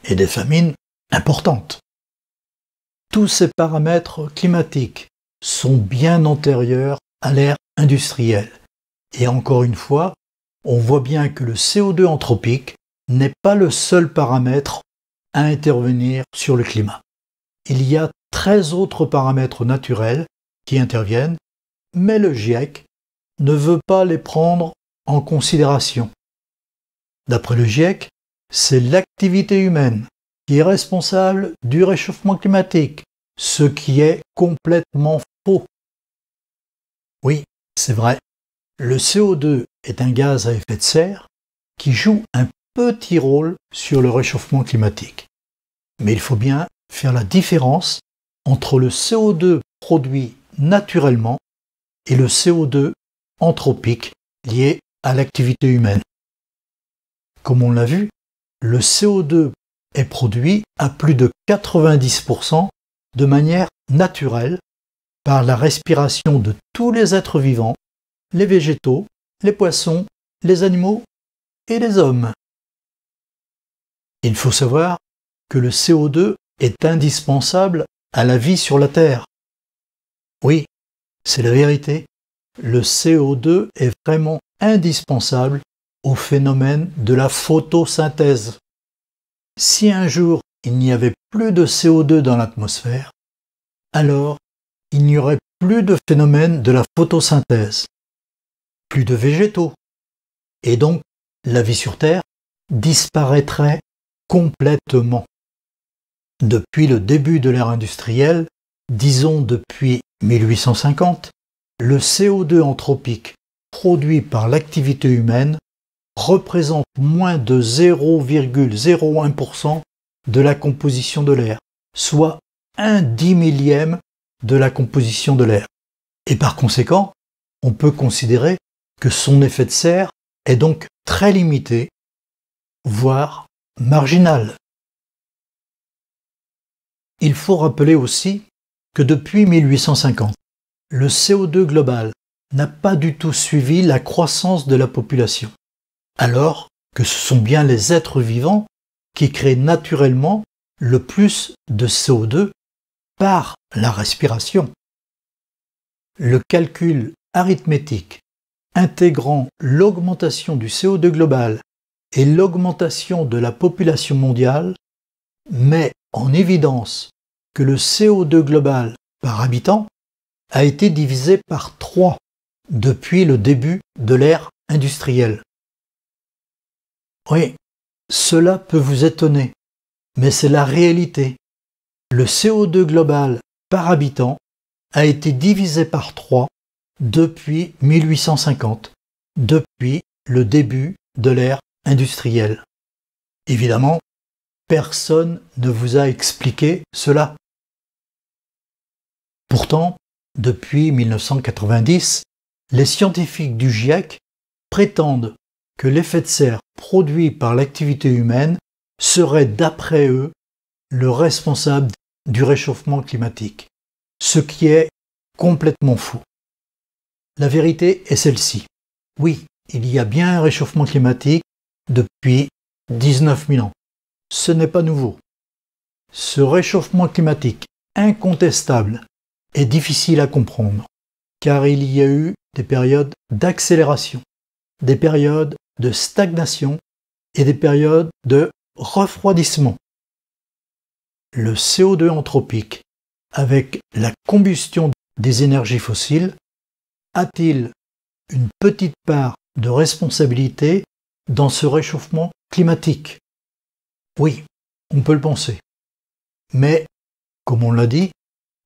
et des famines importantes. Tous ces paramètres climatiques sont bien antérieurs à l'ère industrielle. Et encore une fois, on voit bien que le CO2 anthropique n'est pas le seul paramètre à intervenir sur le climat. Il y a 13 autres paramètres naturels qui interviennent, mais le GIEC ne veut pas les prendre en considération. D'après le GIEC, c'est l'activité humaine qui est responsable du réchauffement climatique, ce qui est complètement faux. Oui, c'est vrai, le CO2 est un gaz à effet de serre qui joue un petit rôle sur le réchauffement climatique. Mais il faut bien faire la différence entre le CO2 produit naturellement et le CO2 anthropiques liés à l'activité humaine. Comme on l'a vu, le CO2 est produit à plus de 90% de manière naturelle par la respiration de tous les êtres vivants, les végétaux, les poissons, les animaux et les hommes. Il faut savoir que le CO2 est indispensable à la vie sur la Terre. Oui, c'est la vérité. Le CO2 est vraiment indispensable au phénomène de la photosynthèse. Si un jour il n'y avait plus de CO2 dans l'atmosphère, alors il n'y aurait plus de phénomène de la photosynthèse, plus de végétaux, et donc la vie sur Terre disparaîtrait complètement. Depuis le début de l'ère industrielle, disons depuis 1850, le CO2 anthropique produit par l'activité humaine représente moins de 0,01% de la composition de l'air, soit 1/10 de la composition de l'air. Et par conséquent, on peut considérer que son effet de serre est donc très limité, voire marginal. Il faut rappeler aussi que depuis 1850, le CO2 global n'a pas du tout suivi la croissance de la population, alors que ce sont bien les êtres vivants qui créent naturellement le plus de CO2 par la respiration. Le calcul arithmétique intégrant l'augmentation du CO2 global et l'augmentation de la population mondiale met en évidence que le CO2 global par habitant a été divisé par 3 depuis le début de l'ère industrielle. Oui, cela peut vous étonner, mais c'est la réalité. Le CO2 global par habitant a été divisé par 3 depuis 1850, depuis le début de l'ère industrielle. Évidemment, personne ne vous a expliqué cela. Pourtant, depuis 1990, les scientifiques du GIEC prétendent que l'effet de serre produit par l'activité humaine serait, d'après eux, le responsable du réchauffement climatique, ce qui est complètement faux. La vérité est celle-ci. Oui, il y a bien un réchauffement climatique depuis 19 000 ans. Ce n'est pas nouveau. Ce réchauffement climatique incontestable est difficile à comprendre, car il y a eu des périodes d'accélération, des périodes de stagnation et des périodes de refroidissement. Le CO2 anthropique, avec la combustion des énergies fossiles, a-t-il une petite part de responsabilité dans ce réchauffement climatique? Oui, on peut le penser. Mais, comme on l'a dit,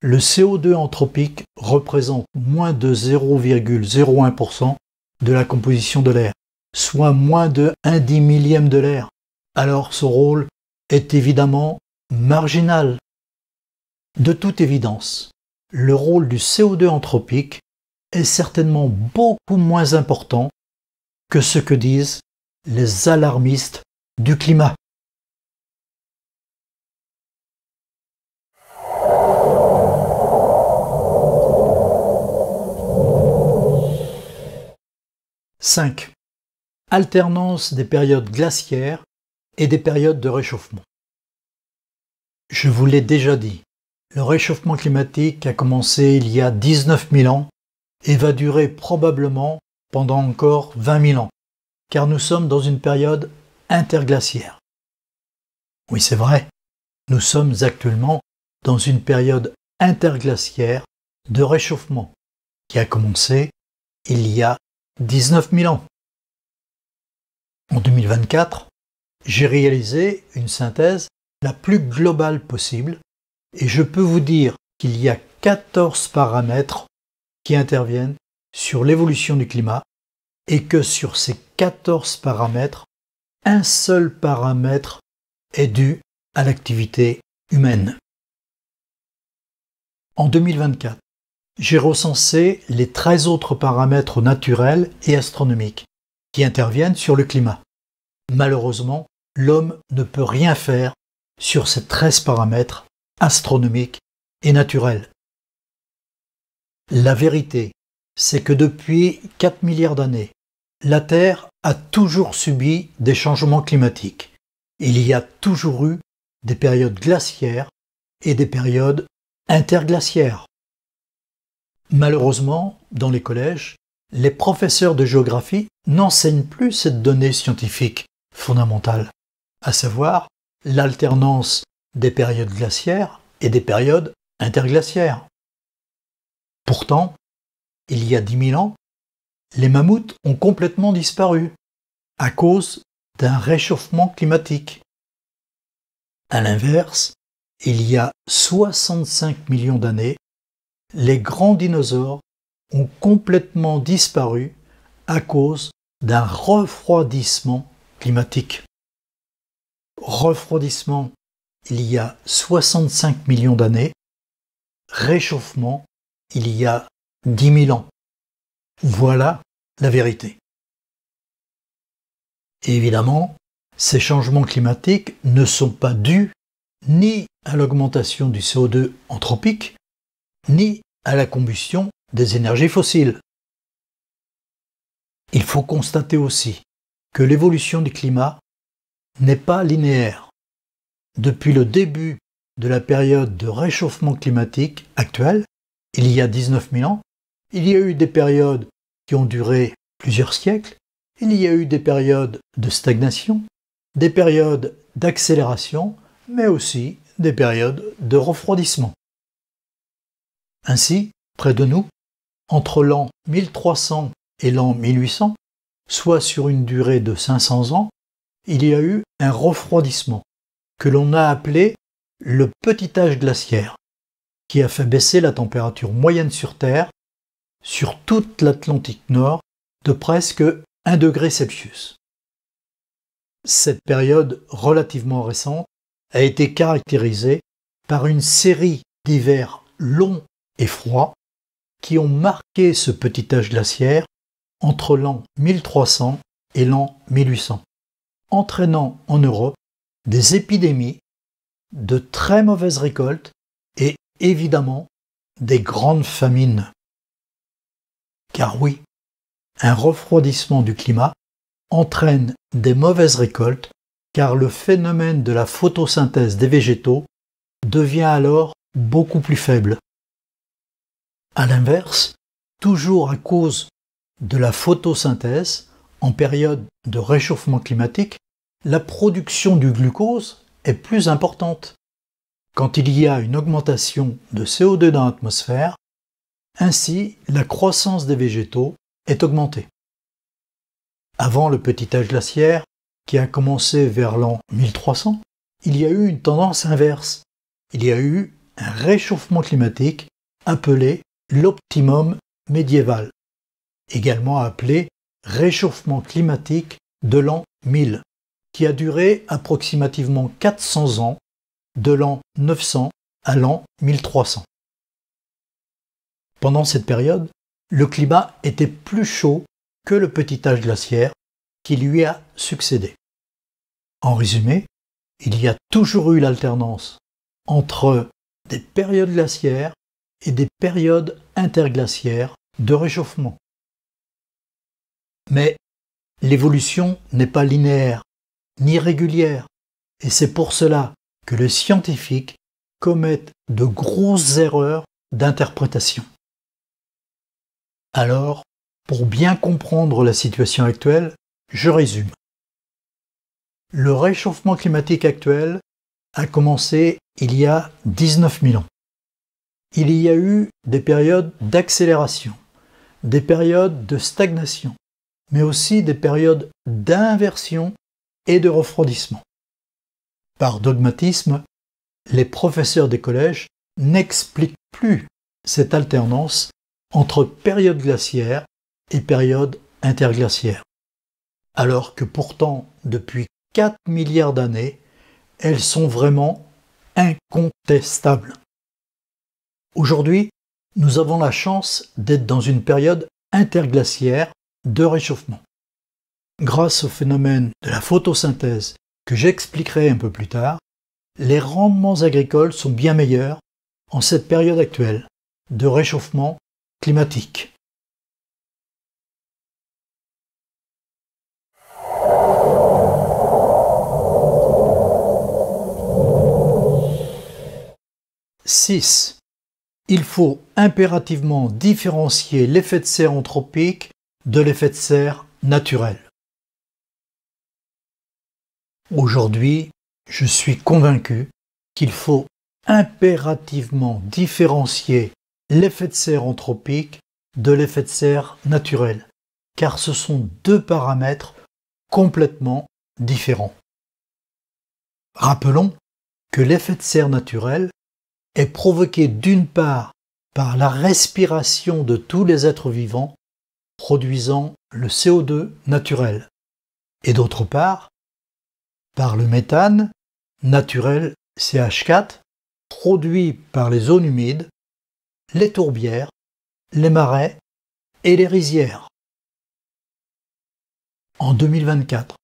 le CO2 anthropique représente moins de 0,01% de la composition de l'air, soit moins de 1/10 de l'air. Alors ce rôle est évidemment marginal. De toute évidence, le rôle du CO2 anthropique est certainement beaucoup moins important que ce que disent les alarmistes du climat. « 5. Alternance des périodes glaciaires et des périodes de réchauffement. Je vous l'ai déjà dit, le réchauffement climatique a commencé il y a 19 000 ans et va durer probablement pendant encore 20 000 ans, car nous sommes dans une période interglaciaire. Oui, c'est vrai, nous sommes actuellement dans une période interglaciaire de réchauffement qui a commencé il y a 19 000 ans. En 2024, j'ai réalisé une synthèse la plus globale possible et je peux vous dire qu'il y a 14 paramètres qui interviennent sur l'évolution du climat et que sur ces 14 paramètres, un seul paramètre est dû à l'activité humaine. En 2024, j'ai recensé les 13 autres paramètres naturels et astronomiques qui interviennent sur le climat. Malheureusement, l'homme ne peut rien faire sur ces 13 paramètres astronomiques et naturels. La vérité, c'est que depuis 4 milliards d'années, la Terre a toujours subi des changements climatiques. Il y a toujours eu des périodes glaciaires et des périodes interglaciaires. Malheureusement, dans les collèges, les professeurs de géographie n'enseignent plus cette donnée scientifique fondamentale, à savoir l'alternance des périodes glaciaires et des périodes interglaciaires. Pourtant, il y a 10 000 ans, les mammouths ont complètement disparu à cause d'un réchauffement climatique. À l'inverse, il y a 65 millions d'années, les grands dinosaures ont complètement disparu à cause d'un refroidissement climatique. Refroidissement il y a 65 millions d'années, réchauffement il y a 10 000 ans. Voilà la vérité. Et évidemment, ces changements climatiques ne sont pas dus ni à l'augmentation du CO2 anthropique, ni à la combustion des énergies fossiles. Il faut constater aussi que l'évolution du climat n'est pas linéaire. Depuis le début de la période de réchauffement climatique actuelle, il y a 19 000 ans, il y a eu des périodes qui ont duré plusieurs siècles, il y a eu des périodes de stagnation, des périodes d'accélération, mais aussi des périodes de refroidissement. Ainsi, près de nous, entre l'an 1300 et l'an 1800, soit sur une durée de 500 ans, il y a eu un refroidissement que l'on a appelé le petit âge glaciaire, qui a fait baisser la température moyenne sur Terre sur toute l'Atlantique Nord de presque 1 degré Celsius. Cette période relativement récente a été caractérisée par une série d'hivers longs et froids qui ont marqué ce petit âge glaciaire entre l'an 1300 et l'an 1800, entraînant en Europe des épidémies, de très mauvaises récoltes et évidemment des grandes famines. Car oui, un refroidissement du climat entraîne des mauvaises récoltes car le phénomène de la photosynthèse des végétaux devient alors beaucoup plus faible. À l'inverse, toujours à cause de la photosynthèse, en période de réchauffement climatique, la production du glucose est plus importante. Quand il y a une augmentation de CO2 dans l'atmosphère, ainsi la croissance des végétaux est augmentée. Avant le petit âge glaciaire, qui a commencé vers l'an 1300, il y a eu une tendance inverse. Il y a eu un réchauffement climatique appelé l'optimum médiéval, également appelé réchauffement climatique de l'an 1000, qui a duré approximativement 400 ans, de l'an 900 à l'an 1300. Pendant cette période, le climat était plus chaud que le petit âge glaciaire qui lui a succédé. En résumé, il y a toujours eu l'alternance entre des périodes glaciaires et des périodes interglaciaires de réchauffement. Mais l'évolution n'est pas linéaire ni régulière, et c'est pour cela que les scientifiques commettent de grosses erreurs d'interprétation. Alors, pour bien comprendre la situation actuelle, je résume. Le réchauffement climatique actuel a commencé il y a 19 000 ans. Il y a eu des périodes d'accélération, des périodes de stagnation, mais aussi des périodes d'inversion et de refroidissement. Par dogmatisme, les professeurs des collèges n'expliquent plus cette alternance entre période glaciaire et période interglaciaire, alors que pourtant, depuis 4 milliards d'années, elles sont vraiment incontestables. Aujourd'hui, Nous avons la chance d'être dans une période interglaciaire de réchauffement. Grâce au phénomène de la photosynthèse que j'expliquerai un peu plus tard, les rendements agricoles sont bien meilleurs en cette période actuelle de réchauffement climatique. « 6. Il faut impérativement différencier l'effet de serre anthropique de l'effet de serre naturel. Aujourd'hui, je suis convaincu qu'il faut impérativement différencier l'effet de serre anthropique de l'effet de serre naturel, car ce sont deux paramètres complètement différents. Rappelons que l'effet de serre naturel est provoqué d'une part par la respiration de tous les êtres vivants produisant le CO2 naturel, et d'autre part par le méthane naturel CH4 produit par les zones humides, les tourbières, les marais et les rizières. En 2024,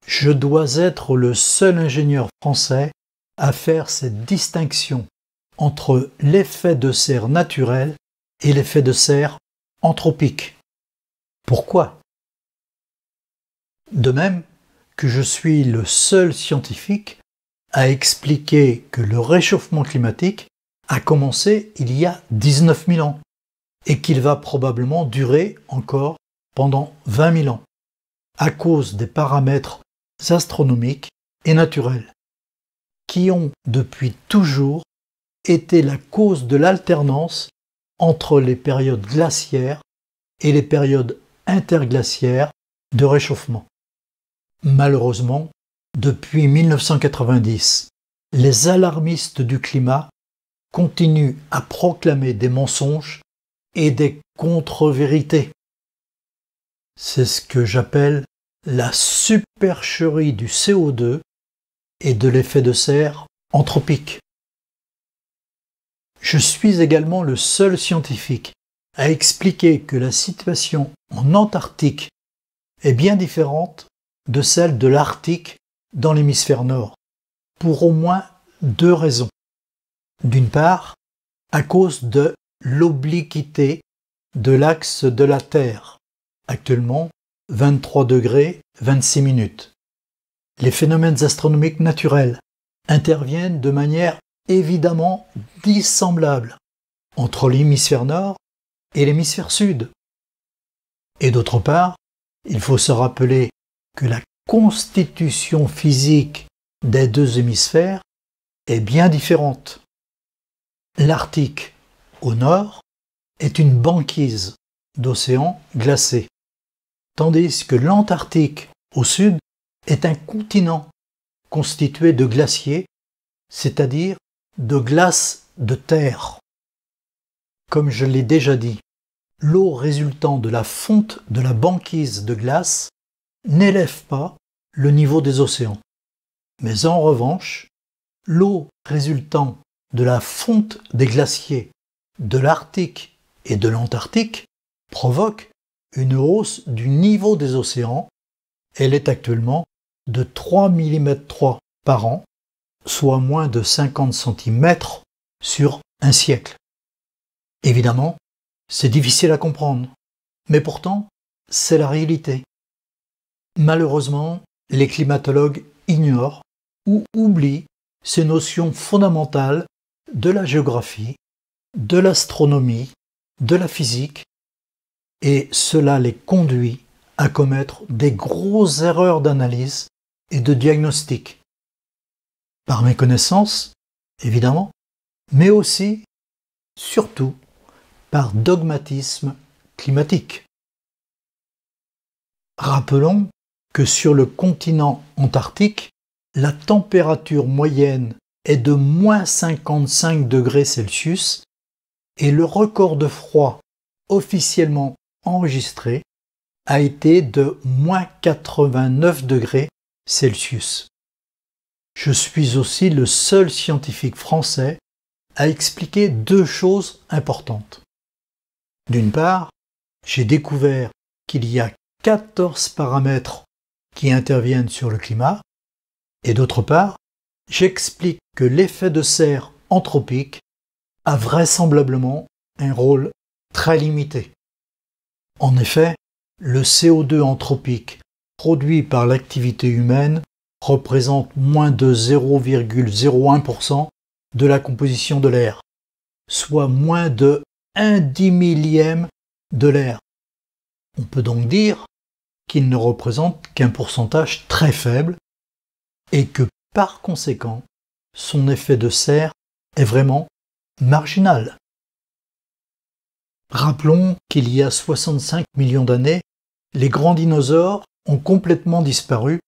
je dois être le seul ingénieur français à faire cette distinction entre l'effet de serre naturel et l'effet de serre anthropique. Pourquoi ? De même que je suis le seul scientifique à expliquer que le réchauffement climatique a commencé il y a 19 000 ans et qu'il va probablement durer encore pendant 20 000 ans à cause des paramètres astronomiques et naturels qui ont depuis toujours été la cause de l'alternance entre les périodes glaciaires et les périodes interglaciaires de réchauffement. Malheureusement, depuis 1990, les alarmistes du climat continuent à proclamer des mensonges et des contre-vérités. C'est ce que j'appelle la supercherie du CO2 et de l'effet de serre anthropique. Je suis également le seul scientifique à expliquer que la situation en Antarctique est bien différente de celle de l'Arctique dans l'hémisphère nord, pour au moins deux raisons. D'une part, à cause de l'obliquité de l'axe de la Terre, actuellement 23 degrés 26 minutes. Les phénomènes astronomiques naturels interviennent de manière évidemment dissemblable entre l'hémisphère nord et l'hémisphère sud. Et d'autre part, il faut se rappeler que la constitution physique des deux hémisphères est bien différente. L'Arctique, au nord, est une banquise d'océan glacé, tandis que l'Antarctique, au sud, est un continent constitué de glaciers, c'est-à-dire de glace de terre. Comme je l'ai déjà dit, l'eau résultant de la fonte de la banquise de glace n'élève pas le niveau des océans. Mais en revanche, l'eau résultant de la fonte des glaciers de l'Arctique et de l'Antarctique provoque une hausse du niveau des océans. Elle est actuellement de 3 mm par an, soit moins de 50 cm sur un siècle. Évidemment, c'est difficile à comprendre, mais pourtant, c'est la réalité. Malheureusement, les climatologues ignorent ou oublient ces notions fondamentales de la géographie, de l'astronomie, de la physique, et cela les conduit à commettre des grosses erreurs d'analyse et de diagnostic. Par méconnaissance, évidemment, mais aussi, surtout, par dogmatisme climatique. Rappelons que sur le continent antarctique, la température moyenne est de moins 55 degrés Celsius et le record de froid officiellement enregistré a été de moins 89 degrés Celsius. Je suis aussi le seul scientifique français à expliquer deux choses importantes. D'une part, j'ai découvert qu'il y a 14 paramètres qui interviennent sur le climat, et d'autre part, j'explique que l'effet de serre anthropique a vraisemblablement un rôle très limité. En effet, le CO2 anthropique produit par l'activité humaine représente moins de 0,01% de la composition de l'air, soit moins de 1/10 de l'air. On peut donc dire qu'il ne représente qu'un pourcentage très faible et que par conséquent, son effet de serre est vraiment marginal. Rappelons qu'il y a 65 millions d'années, les grands dinosaures ont complètement disparu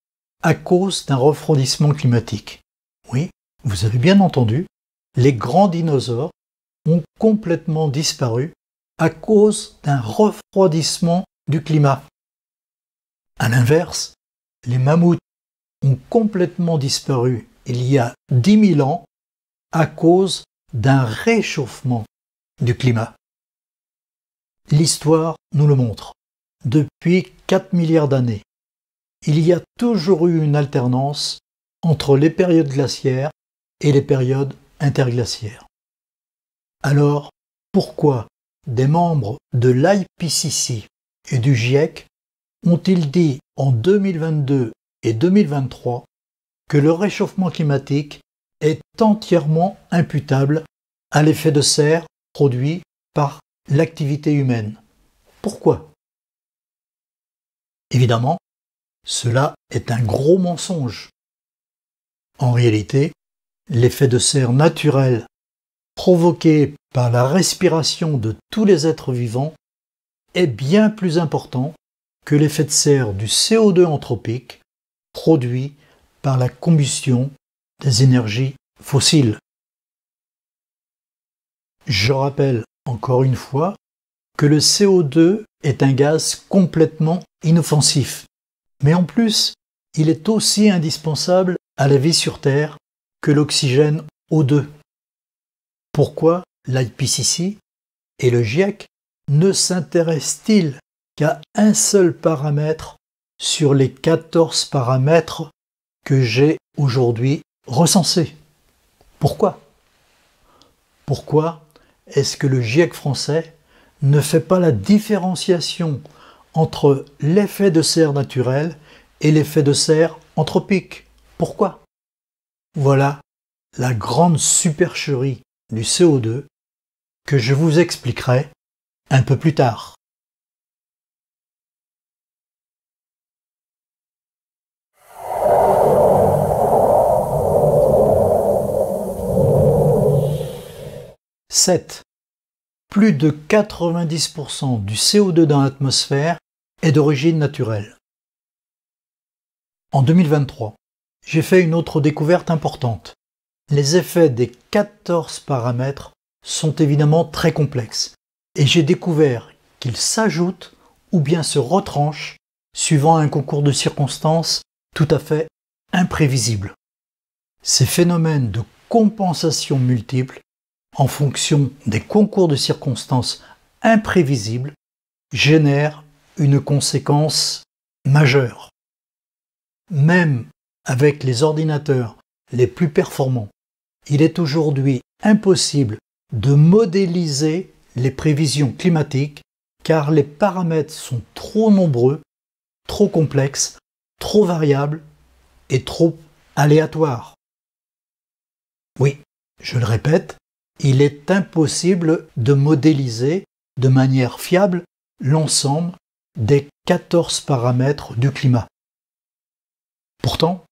à cause d'un refroidissement climatique. Oui, vous avez bien entendu, les grands dinosaures ont complètement disparu à cause d'un refroidissement du climat. À l'inverse, les mammouths ont complètement disparu il y a 10 000 ans à cause d'un réchauffement du climat. L'histoire nous le montre. Depuis 4 milliards d'années, il y a toujours eu une alternance entre les périodes glaciaires et les périodes interglaciaires. Alors, pourquoi des membres de l'IPCC et du GIEC ont-ils dit en 2022 et 2023 que le réchauffement climatique est entièrement imputable à l'effet de serre produit par l'activité humaine? Pourquoi? Évidemment, cela est un gros mensonge. En réalité, l'effet de serre naturel provoqué par la respiration de tous les êtres vivants est bien plus important que l'effet de serre du CO2 anthropique produit par la combustion des énergies fossiles. Je rappelle encore une fois que le CO2 est un gaz complètement inoffensif, mais en plus, il est aussi indispensable à la vie sur Terre que l'oxygène O2. Pourquoi l'IPCC et le GIEC ne s'intéressent-ils qu'à un seul paramètre sur les 14 paramètres que j'ai aujourd'hui recensés? Pourquoi? Pourquoi est-ce que le GIEC français ne fait pas la différenciation entre l'effet de serre naturel et l'effet de serre anthropique? Pourquoi? Voilà la grande supercherie du CO2 que je vous expliquerai un peu plus tard. « 7. Plus de 90% du CO2 dans l'atmosphère est d'origine naturelle. » En 2023, j'ai fait une autre découverte importante. Les effets des 14 paramètres sont évidemment très complexes et j'ai découvert qu'ils s'ajoutent ou bien se retranchent suivant un concours de circonstances tout à fait imprévisible. Ces phénomènes de compensation multiples en fonction des concours de circonstances imprévisibles génèrent une conséquence majeure. Même avec les ordinateurs les plus performants, il est aujourd'hui impossible de modéliser les prévisions climatiques car les paramètres sont trop nombreux, trop complexes, trop variables et trop aléatoires. Oui, je le répète, il est impossible de modéliser de manière fiable l'ensemble des 14 paramètres du climat. Pourtant,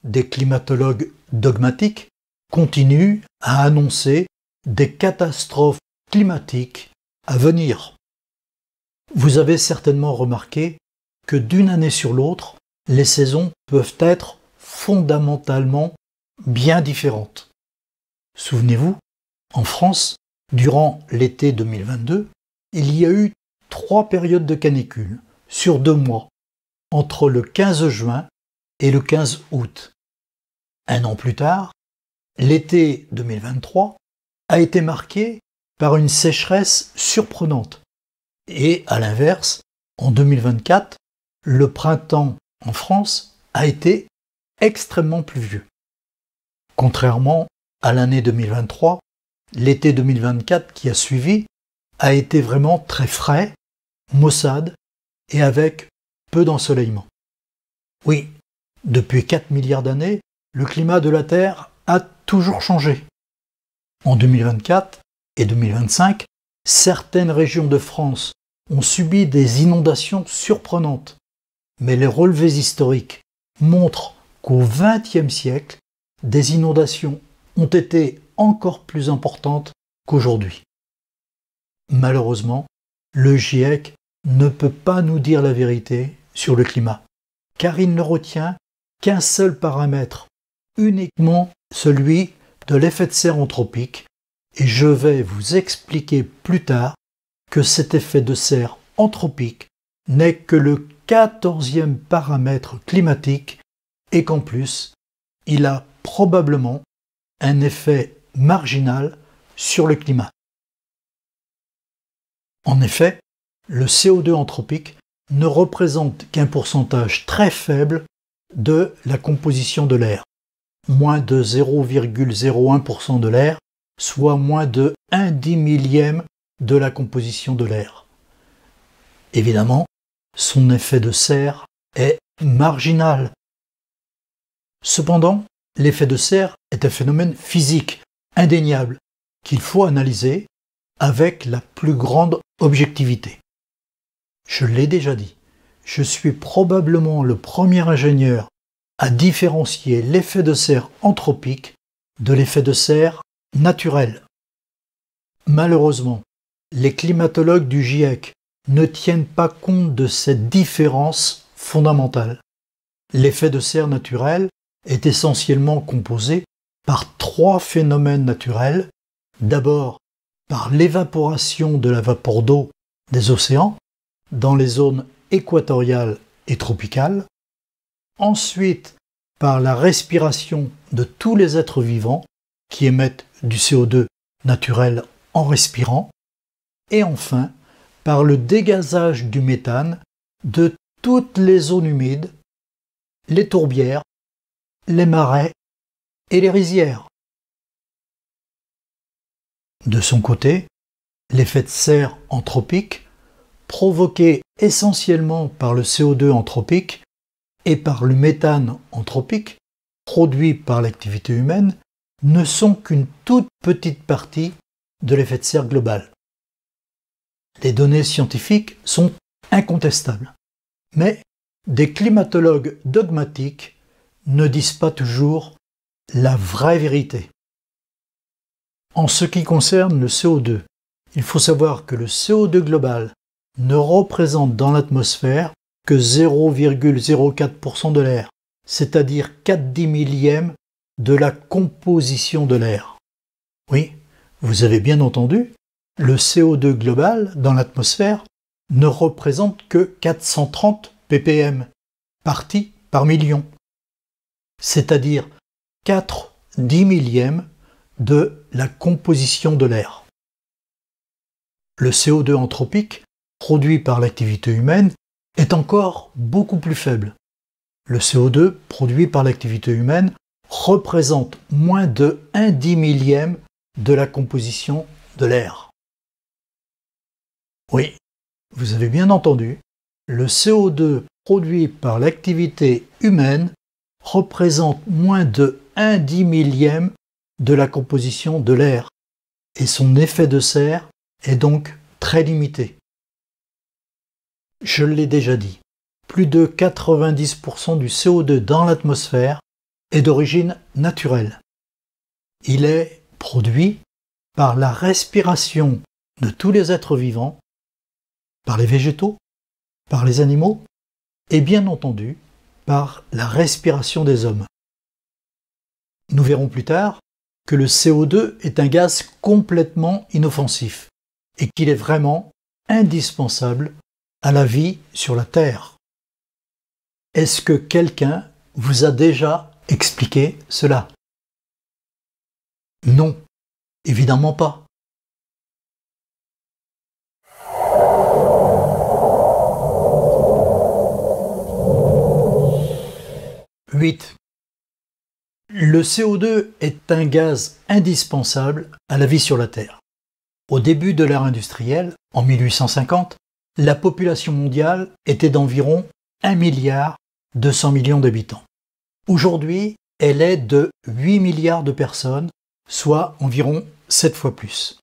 des climatologues dogmatiques continuent à annoncer des catastrophes climatiques à venir. Vous avez certainement remarqué que d'une année sur l'autre, les saisons peuvent être fondamentalement bien différentes. Souvenez-vous, en France, durant l'été 2022, il y a eu 3 périodes de canicule sur 2 mois, entre le 15 juin et le 15 août. Un an plus tard, l'été 2023 a été marqué par une sécheresse surprenante, Et à l'inverse, en 2024, le printemps en France a été extrêmement pluvieux. Contrairement à l'année 2023, l'été 2024 qui a suivi a été vraiment très frais, maussade et avec peu d'ensoleillement. Oui, depuis 4 milliards d'années, le climat de la Terre a toujours changé. En 2024 et 2025, certaines régions de France ont subi des inondations surprenantes. Mais les relevés historiques montrent qu'au XXe siècle, des inondations ont été encore plus importantes qu'aujourd'hui. Malheureusement, le GIEC ne peut pas nous dire la vérité sur le climat, car il ne retient qu'un seul paramètre, uniquement celui de l'effet de serre anthropique, et je vais vous expliquer plus tard que cet effet de serre anthropique n'est que le 14e paramètre climatique et qu'en plus, il a probablement un effet marginal sur le climat. En effet, le CO2 anthropique ne représente qu'un pourcentage très faible de la composition de l'air, moins de 0,01% de l'air, soit moins de 1/10 millième de la composition de l'air. Évidemment, son effet de serre est marginal. Cependant, l'effet de serre est un phénomène physique, indéniable, qu'il faut analyser avec la plus grande objectivité. Je l'ai déjà dit, je suis probablement le premier ingénieur à différencier l'effet de serre anthropique de l'effet de serre naturel. Malheureusement, les climatologues du GIEC ne tiennent pas compte de cette différence fondamentale. L'effet de serre naturel est essentiellement composé par 3 phénomènes naturels. D'abord, par l'évaporation de la vapeur d'eau des océans dans les zones équatoriales et tropicales. Ensuite, par la respiration de tous les êtres vivants qui émettent du CO2 naturel en respirant. Et enfin, par le dégazage du méthane de toutes les zones humides, les tourbières, les marais et les rizières. De son côté, l'effet de serre anthropique, provoqué essentiellement par le CO2 anthropique et par le méthane anthropique, produit par l'activité humaine, ne sont qu'une toute petite partie de l'effet de serre global. Les données scientifiques sont incontestables, mais des climatologues dogmatiques ne disent pas toujours la vraie vérité. En ce qui concerne le CO2, il faut savoir que le CO2 global ne représente dans l'atmosphère que 0,04% de l'air, c'est-à-dire 4/10 millième de la composition de l'air. Oui, vous avez bien entendu, le CO2 global dans l'atmosphère ne représente que 430 ppm, parties par million, c'est-à-dire 4/10 millième de la composition de l'air. Le CO2 anthropique, produit par l'activité humaine, est encore beaucoup plus faible. Le CO2 produit par l'activité humaine représente moins de 1/10 millième de la composition de l'air. Oui, vous avez bien entendu, le CO2 produit par l'activité humaine représente moins de 1/10 millième de la composition de l'air, et son effet de serre est donc très limité. Je l'ai déjà dit, plus de 90% du CO2 dans l'atmosphère est d'origine naturelle. Il est produit par la respiration de tous les êtres vivants, par les végétaux, par les animaux et bien entendu par la respiration des hommes. Nous verrons plus tard que le CO2 est un gaz complètement inoffensif et qu'il est vraiment indispensable à la vie sur la Terre. Est-ce que quelqu'un vous a déjà expliqué cela? Non, évidemment pas. 8. Le CO2 est un gaz indispensable à la vie sur la Terre. Au début de l'ère industrielle, en 1850, la population mondiale était d'environ 1,2 milliard d'habitants. Aujourd'hui, elle est de 8 milliards de personnes, soit environ 7 fois plus.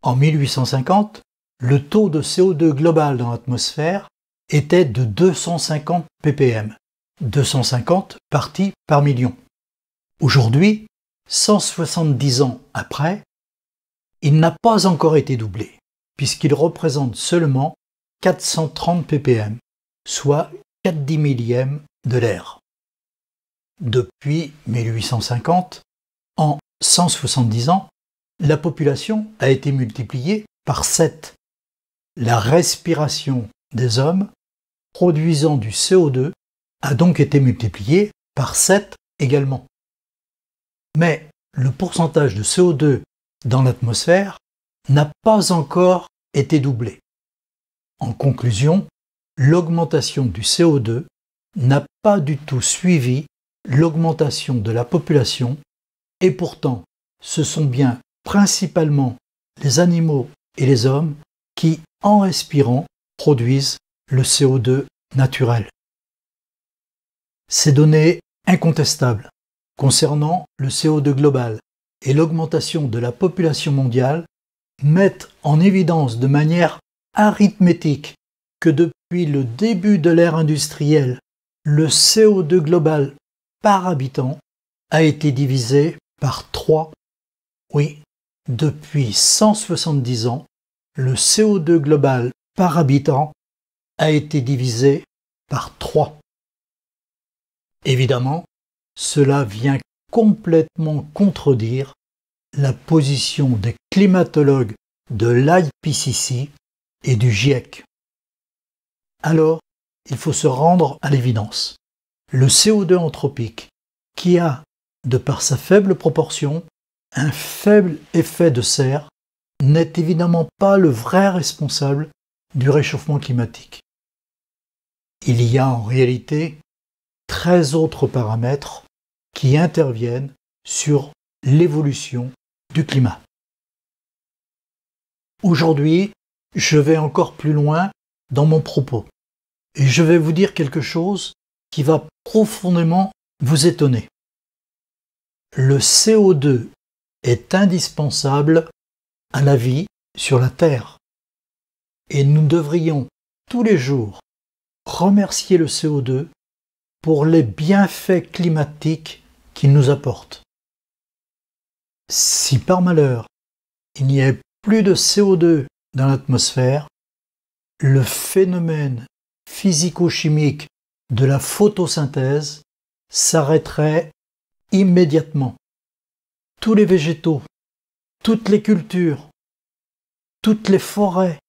En 1850, le taux de CO2 global dans l'atmosphère était de 250 ppm, 250 parties par million. Aujourd'hui, 170 ans après, il n'a pas encore été doublé, puisqu'il représente seulement 430 ppm, soit 4/10 millième de l'air. Depuis 1850, en 170 ans, la population a été multipliée par 7. La respiration des hommes produisant du CO2 a donc été multipliée par 7 également. Mais le pourcentage de CO2 dans l'atmosphère n'a pas encore été doublé. En conclusion, l'augmentation du CO2 n'a pas du tout suivi l'augmentation de la population et pourtant ce sont bien principalement les animaux et les hommes qui, en respirant, produisent le CO2 naturel. Ces données incontestables concernant le CO2 global et l'augmentation de la population mondiale mettent en évidence de manière arithmétique que depuis le début de l'ère industrielle, le CO2 global par habitant a été divisé par 3. Oui, depuis 170 ans, le CO2 global par habitant a été divisé par 3. Évidemment, cela vient complètement contredire la position des climatologues de l'IPCC et du GIEC. Alors, il faut se rendre à l'évidence. Le CO2 anthropique, qui a, de par sa faible proportion, un faible effet de serre, n'est évidemment pas le vrai responsable du réchauffement climatique. Il y a en réalité 13 autres paramètres qui interviennent sur l'évolution du climat. Aujourd'hui, je vais encore plus loin dans mon propos et je vais vous dire quelque chose qui va profondément vous étonner. Le CO2 est indispensable à la vie sur la Terre et nous devrions tous les jours remercier le CO2 pour les bienfaits climatiques qu'il nous apporte. Si par malheur il n'y avait plus de CO2 dans l'atmosphère, le phénomène physico-chimique de la photosynthèse s'arrêterait immédiatement. Tous les végétaux, toutes les cultures, toutes les forêts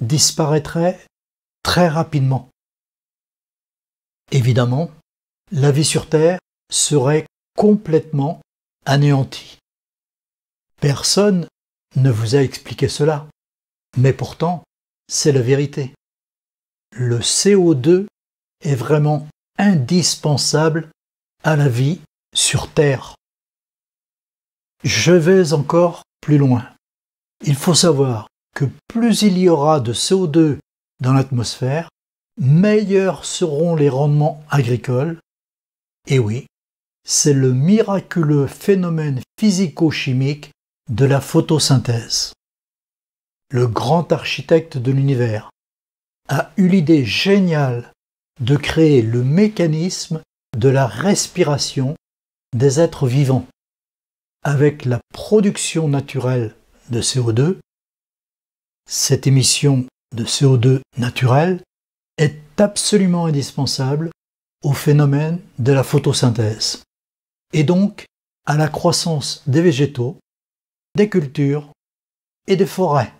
disparaîtraient très rapidement. Évidemment, la vie sur Terre serait complètement anéantie. Personne ne vous a expliqué cela, mais pourtant, c'est la vérité. Le CO2 est vraiment indispensable à la vie sur Terre. Je vais encore plus loin. Il faut savoir que plus il y aura de CO2 dans l'atmosphère, meilleurs seront les rendements agricoles. Et oui, c'est le miraculeux phénomène physico-chimique de la photosynthèse. Le grand architecte de l'univers a eu l'idée géniale de créer le mécanisme de la respiration des êtres vivants. Avec la production naturelle de CO2, cette émission de CO2 naturel est absolument indispensable au phénomène de la photosynthèse et donc à la croissance des végétaux, des cultures et des forêts.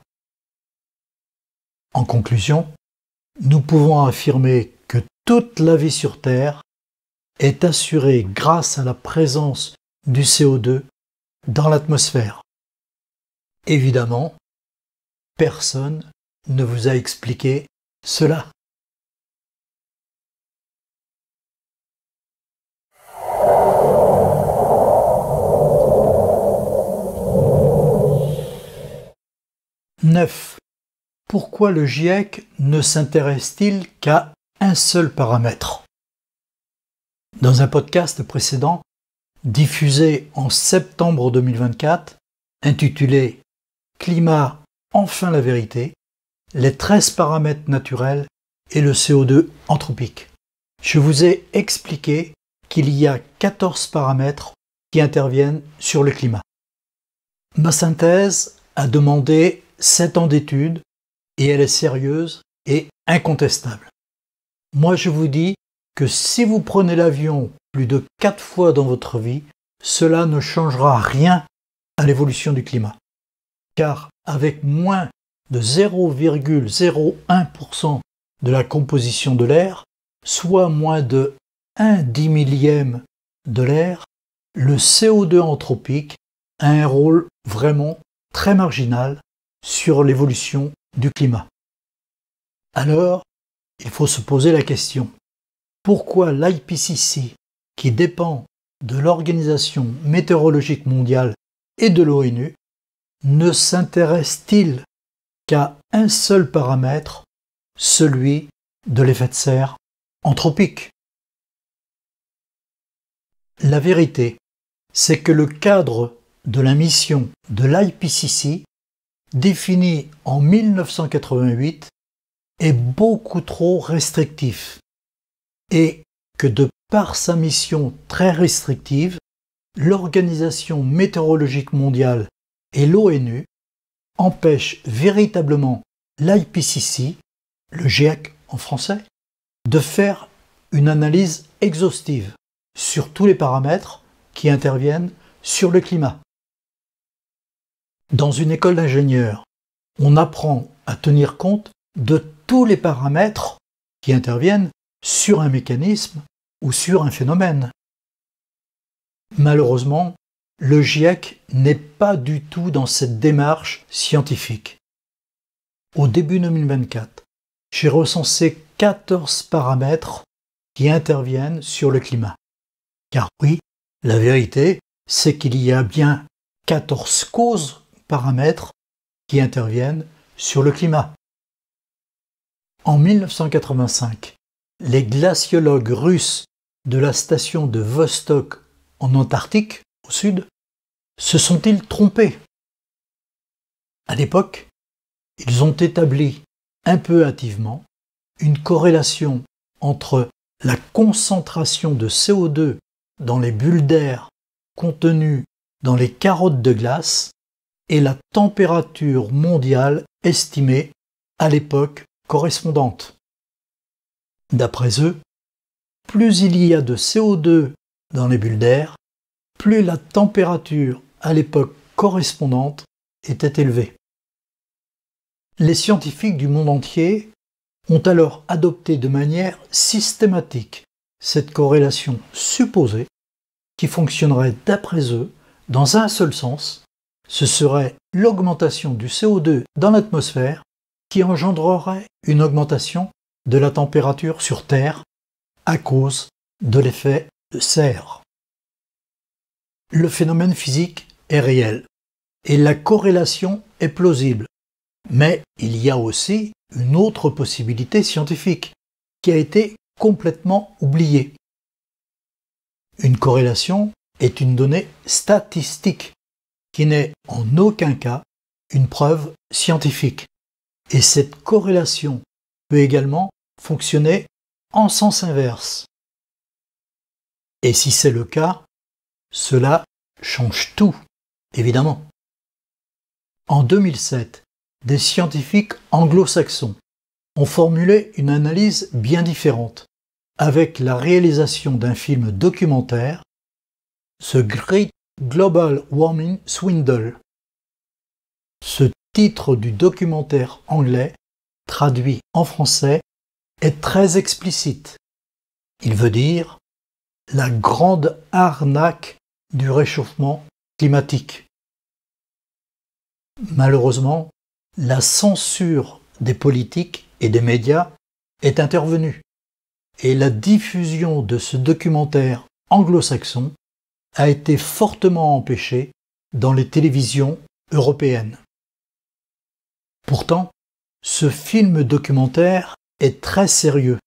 En conclusion, nous pouvons affirmer que toute la vie sur Terre est assurée grâce à la présence du CO2 dans l'atmosphère. Évidemment, personne ne vous a expliqué cela. 9. Pourquoi le GIEC ne s'intéresse-t-il qu'à un seul paramètre? Dans un podcast précédent, diffusé en septembre 2024, intitulé « Climat, enfin la vérité », les 13 paramètres naturels et le CO2 anthropique. Je vous ai expliqué qu'il y a 14 paramètres qui interviennent sur le climat. Ma synthèse a demandé 7 ans d'études et elle est sérieuse et incontestable. Moi je vous dis que si vous prenez l'avion plus de 4 fois dans votre vie, cela ne changera rien à l'évolution du climat. Car avec moins de 0,01% de la composition de l'air, soit moins de 1/10 de l'air, le CO2 anthropique a un rôle vraiment très marginal sur l'évolution du climat. Alors, il faut se poser la question, pourquoi l'IPCC, qui dépend de l'Organisation météorologique mondiale et de l'ONU, ne s'intéresse-t-il qu'à un seul paramètre, celui de l'effet de serre anthropique? La vérité, c'est que le cadre de la mission de l'IPCC, défini en 1988, est beaucoup trop restrictif et que de par sa mission très restrictive, l'Organisation météorologique mondiale et l'ONU empêchent véritablement l'IPCC, le GIEC en français, de faire une analyse exhaustive sur tous les paramètres qui interviennent sur le climat. Dans une école d'ingénieurs, on apprend à tenir compte de tous les paramètres qui interviennent sur un mécanisme ou sur un phénomène. Malheureusement, le GIEC n'est pas du tout dans cette démarche scientifique. Au début 2024, j'ai recensé 14 paramètres qui interviennent sur le climat. Car oui, la vérité, c'est qu'il y a bien 14 causes paramètres qui interviennent sur le climat. En 1985, les glaciologues russes de la station de Vostok en Antarctique, au sud, se sont-ils trompés? À l'époque, ils ont établi un peu hâtivement une corrélation entre la concentration de CO2 dans les bulles d'air contenues dans les carottes de glace et la température mondiale estimée à l'époque correspondante. D'après eux, plus il y a de CO2 dans les bulles d'air, plus la température à l'époque correspondante était élevée. Les scientifiques du monde entier ont alors adopté de manière systématique cette corrélation supposée qui fonctionnerait d'après eux dans un seul sens, ce serait l'augmentation du CO2 dans l'atmosphère qui engendrerait une augmentation de la température sur Terre à cause de l'effet de serre. Le phénomène physique est réel et la corrélation est plausible, mais il y a aussi une autre possibilité scientifique qui a été complètement oubliée. Une corrélation est une donnée statistique qui n'est en aucun cas une preuve scientifique. Et cette corrélation peut également fonctionner en sens inverse. Et si c'est le cas, cela change tout, évidemment. En 2007, des scientifiques anglo-saxons ont formulé une analyse bien différente, avec la réalisation d'un film documentaire, The Great Global Warming Swindle. Ce titre du documentaire anglais, traduit en français, est très explicite. Il veut dire « la grande arnaque du réchauffement climatique ». Malheureusement, la censure des politiques et des médias est intervenue et la diffusion de ce documentaire anglo-saxon a été fortement empêchée dans les télévisions européennes. Pourtant, ce film documentaire est très sérieux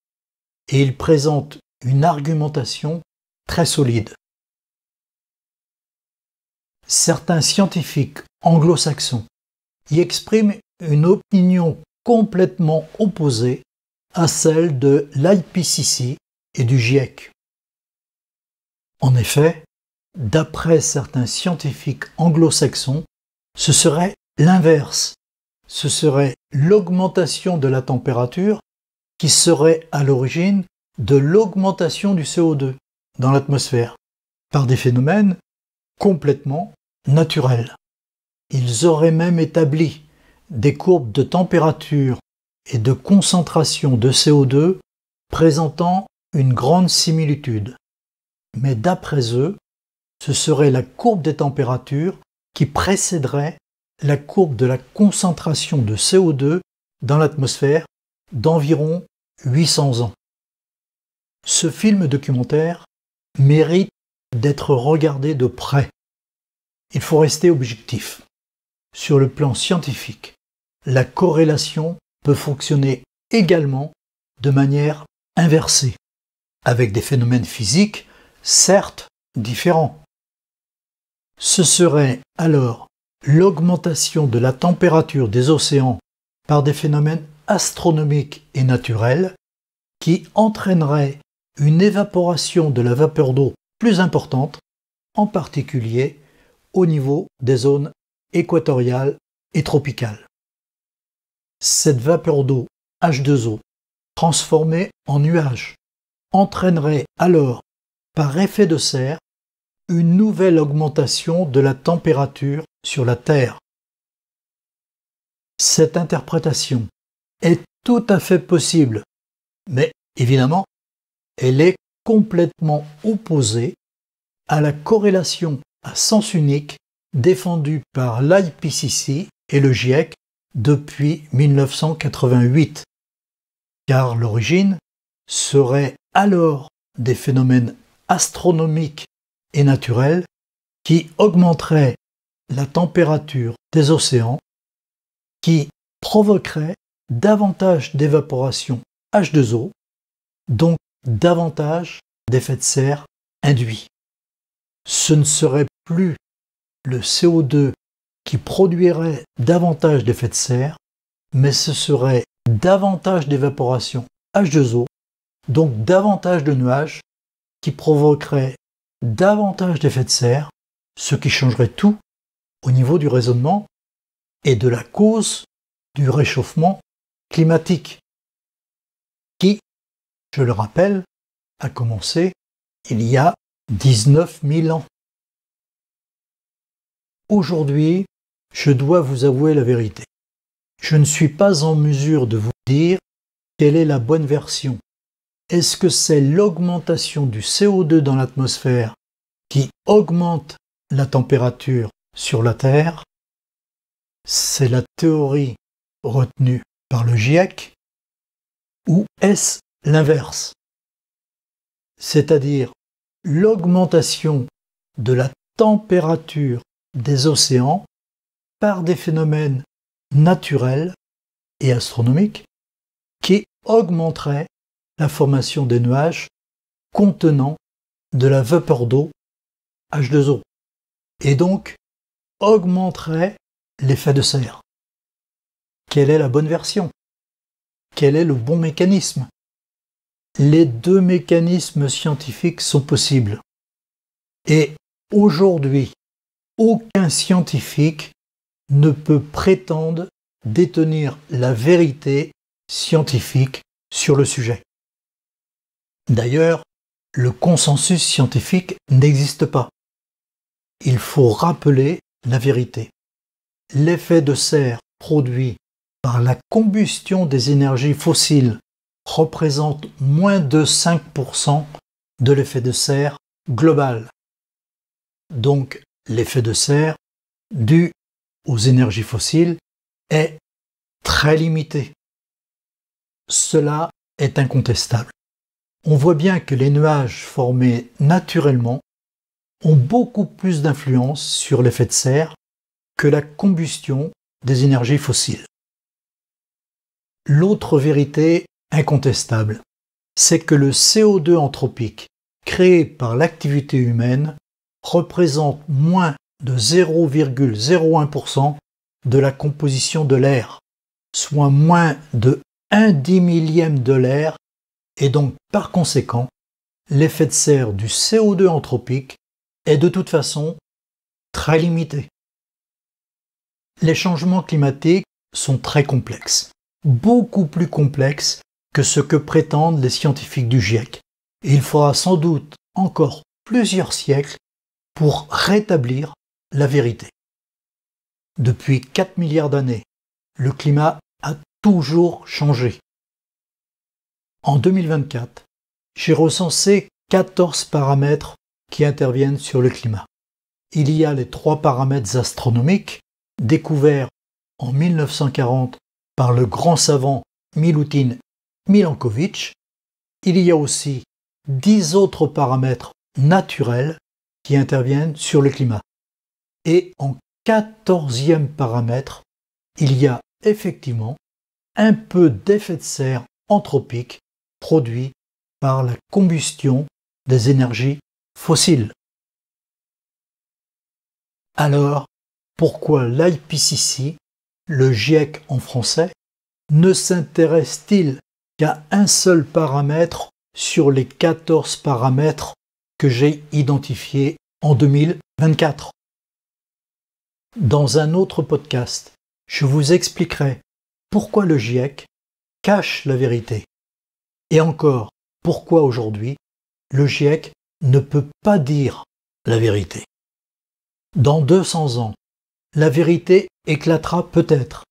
et il présente une argumentation très solide. Certains scientifiques anglo-saxons y expriment une opinion complètement opposée à celle de l'IPCC et du GIEC. En effet, d'après certains scientifiques anglo-saxons, ce serait l'inverse. Ce serait l'augmentation de la température qui serait à l'origine de l'augmentation du CO2 dans l'atmosphère, par des phénomènes complètement naturels. Ils auraient même établi des courbes de température et de concentration de CO2 présentant une grande similitude. Mais d'après eux, ce serait la courbe des températures qui précéderait la courbe de la concentration de CO2 dans l'atmosphère d'environ 800 ans. Ce film documentaire mérite d'être regardé de près. Il faut rester objectif. Sur le plan scientifique, la corrélation peut fonctionner également de manière inversée, avec des phénomènes physiques, certes différents. Ce serait alors l'augmentation de la température des océans par des phénomènes astronomiques et naturels qui entraînerait une évaporation de la vapeur d'eau plus importante, en particulier au niveau des zones équatoriales et tropicales. Cette vapeur d'eau H2O, transformée en nuages, entraînerait alors, par effet de serre, une nouvelle augmentation de la température sur la Terre. Cette interprétation est tout à fait possible, mais évidemment, elle est complètement opposée à la corrélation à sens unique défendue par l'IPCC et le GIEC depuis 1988, car l'origine serait alors des phénomènes astronomiques et naturels qui augmenteraient la température des océans, qui provoqueraient davantage d'évaporation H2O, donc davantage d'effets de serre induits. Ce ne serait plus le CO2 qui produirait davantage d'effets de serre, mais ce serait davantage d'évaporation H2O, donc davantage de nuages qui provoqueraient davantage d'effets de serre, ce qui changerait tout au niveau du raisonnement et de la cause du réchauffement climatique, qui, je le rappelle, a commencé il y a 19 000 ans. Aujourd'hui, je dois vous avouer la vérité. Je ne suis pas en mesure de vous dire quelle est la bonne version. Est-ce que c'est l'augmentation du CO2 dans l'atmosphère qui augmente la température sur la Terre? C'est la théorie retenue par le GIEC, ou est-ce l'inverse? C'est-à-dire l'augmentation de la température des océans par des phénomènes naturels et astronomiques qui augmenteraient la formation des nuages contenant de la vapeur d'eau H2O et donc augmenteraient l'effet de serre. Quelle est la bonne version? Quel est le bon mécanisme? Les deux mécanismes scientifiques sont possibles. Et aujourd'hui, aucun scientifique ne peut prétendre détenir la vérité scientifique sur le sujet. D'ailleurs, le consensus scientifique n'existe pas. Il faut rappeler la vérité. L'effet de serre produit par la combustion des énergies fossiles représente moins de 5% de l'effet de serre global. Donc, l'effet de serre dû aux énergies fossiles est très limité. Cela est incontestable. On voit bien que les nuages formés naturellement ont beaucoup plus d'influence sur l'effet de serre que la combustion des énergies fossiles. L'autre vérité incontestable, c'est que le CO2 anthropique créé par l'activité humaine représente moins de 0,01% de la composition de l'air, soit moins de 1/10 de l'air, et donc par conséquent, l'effet de serre du CO2 anthropique est de toute façon très limité. Les changements climatiques sont très complexes, beaucoup plus complexes que ce que prétendent les scientifiques du GIEC. Et il faudra sans doute encore plusieurs siècles pour rétablir la vérité. Depuis 4 milliards d'années, le climat a toujours changé. En 2024, j'ai recensé 14 paramètres qui interviennent sur le climat. Il y a les 3 paramètres astronomiques découverts en 1940 par le grand savant Milutin Milankovitch. Il y a aussi 10 autres paramètres naturels qui interviennent sur le climat. Et en 14e paramètre, il y a effectivement un peu d'effet de serre anthropique produit par la combustion des énergies fossiles. Alors, pourquoi l'IPCC, le GIEC en français, ne s'intéresse-t-il qu'à un seul paramètre sur les 14 paramètres que j'ai identifiés en 2024? Dans un autre podcast, je vous expliquerai pourquoi le GIEC cache la vérité. Et encore, pourquoi aujourd'hui, le GIEC ne peut pas dire la vérité. Dans 200 ans, la vérité éclatera peut-être.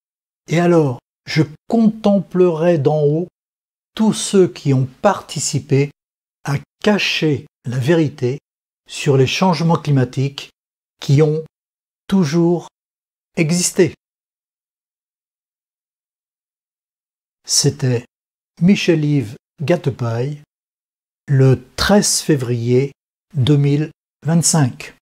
Et alors, je contemplerai d'en haut tous ceux qui ont participé à cacher la vérité sur les changements climatiques qui ont toujours existé. C'était Michel-Yves Gattepaille, le 13 février 2025.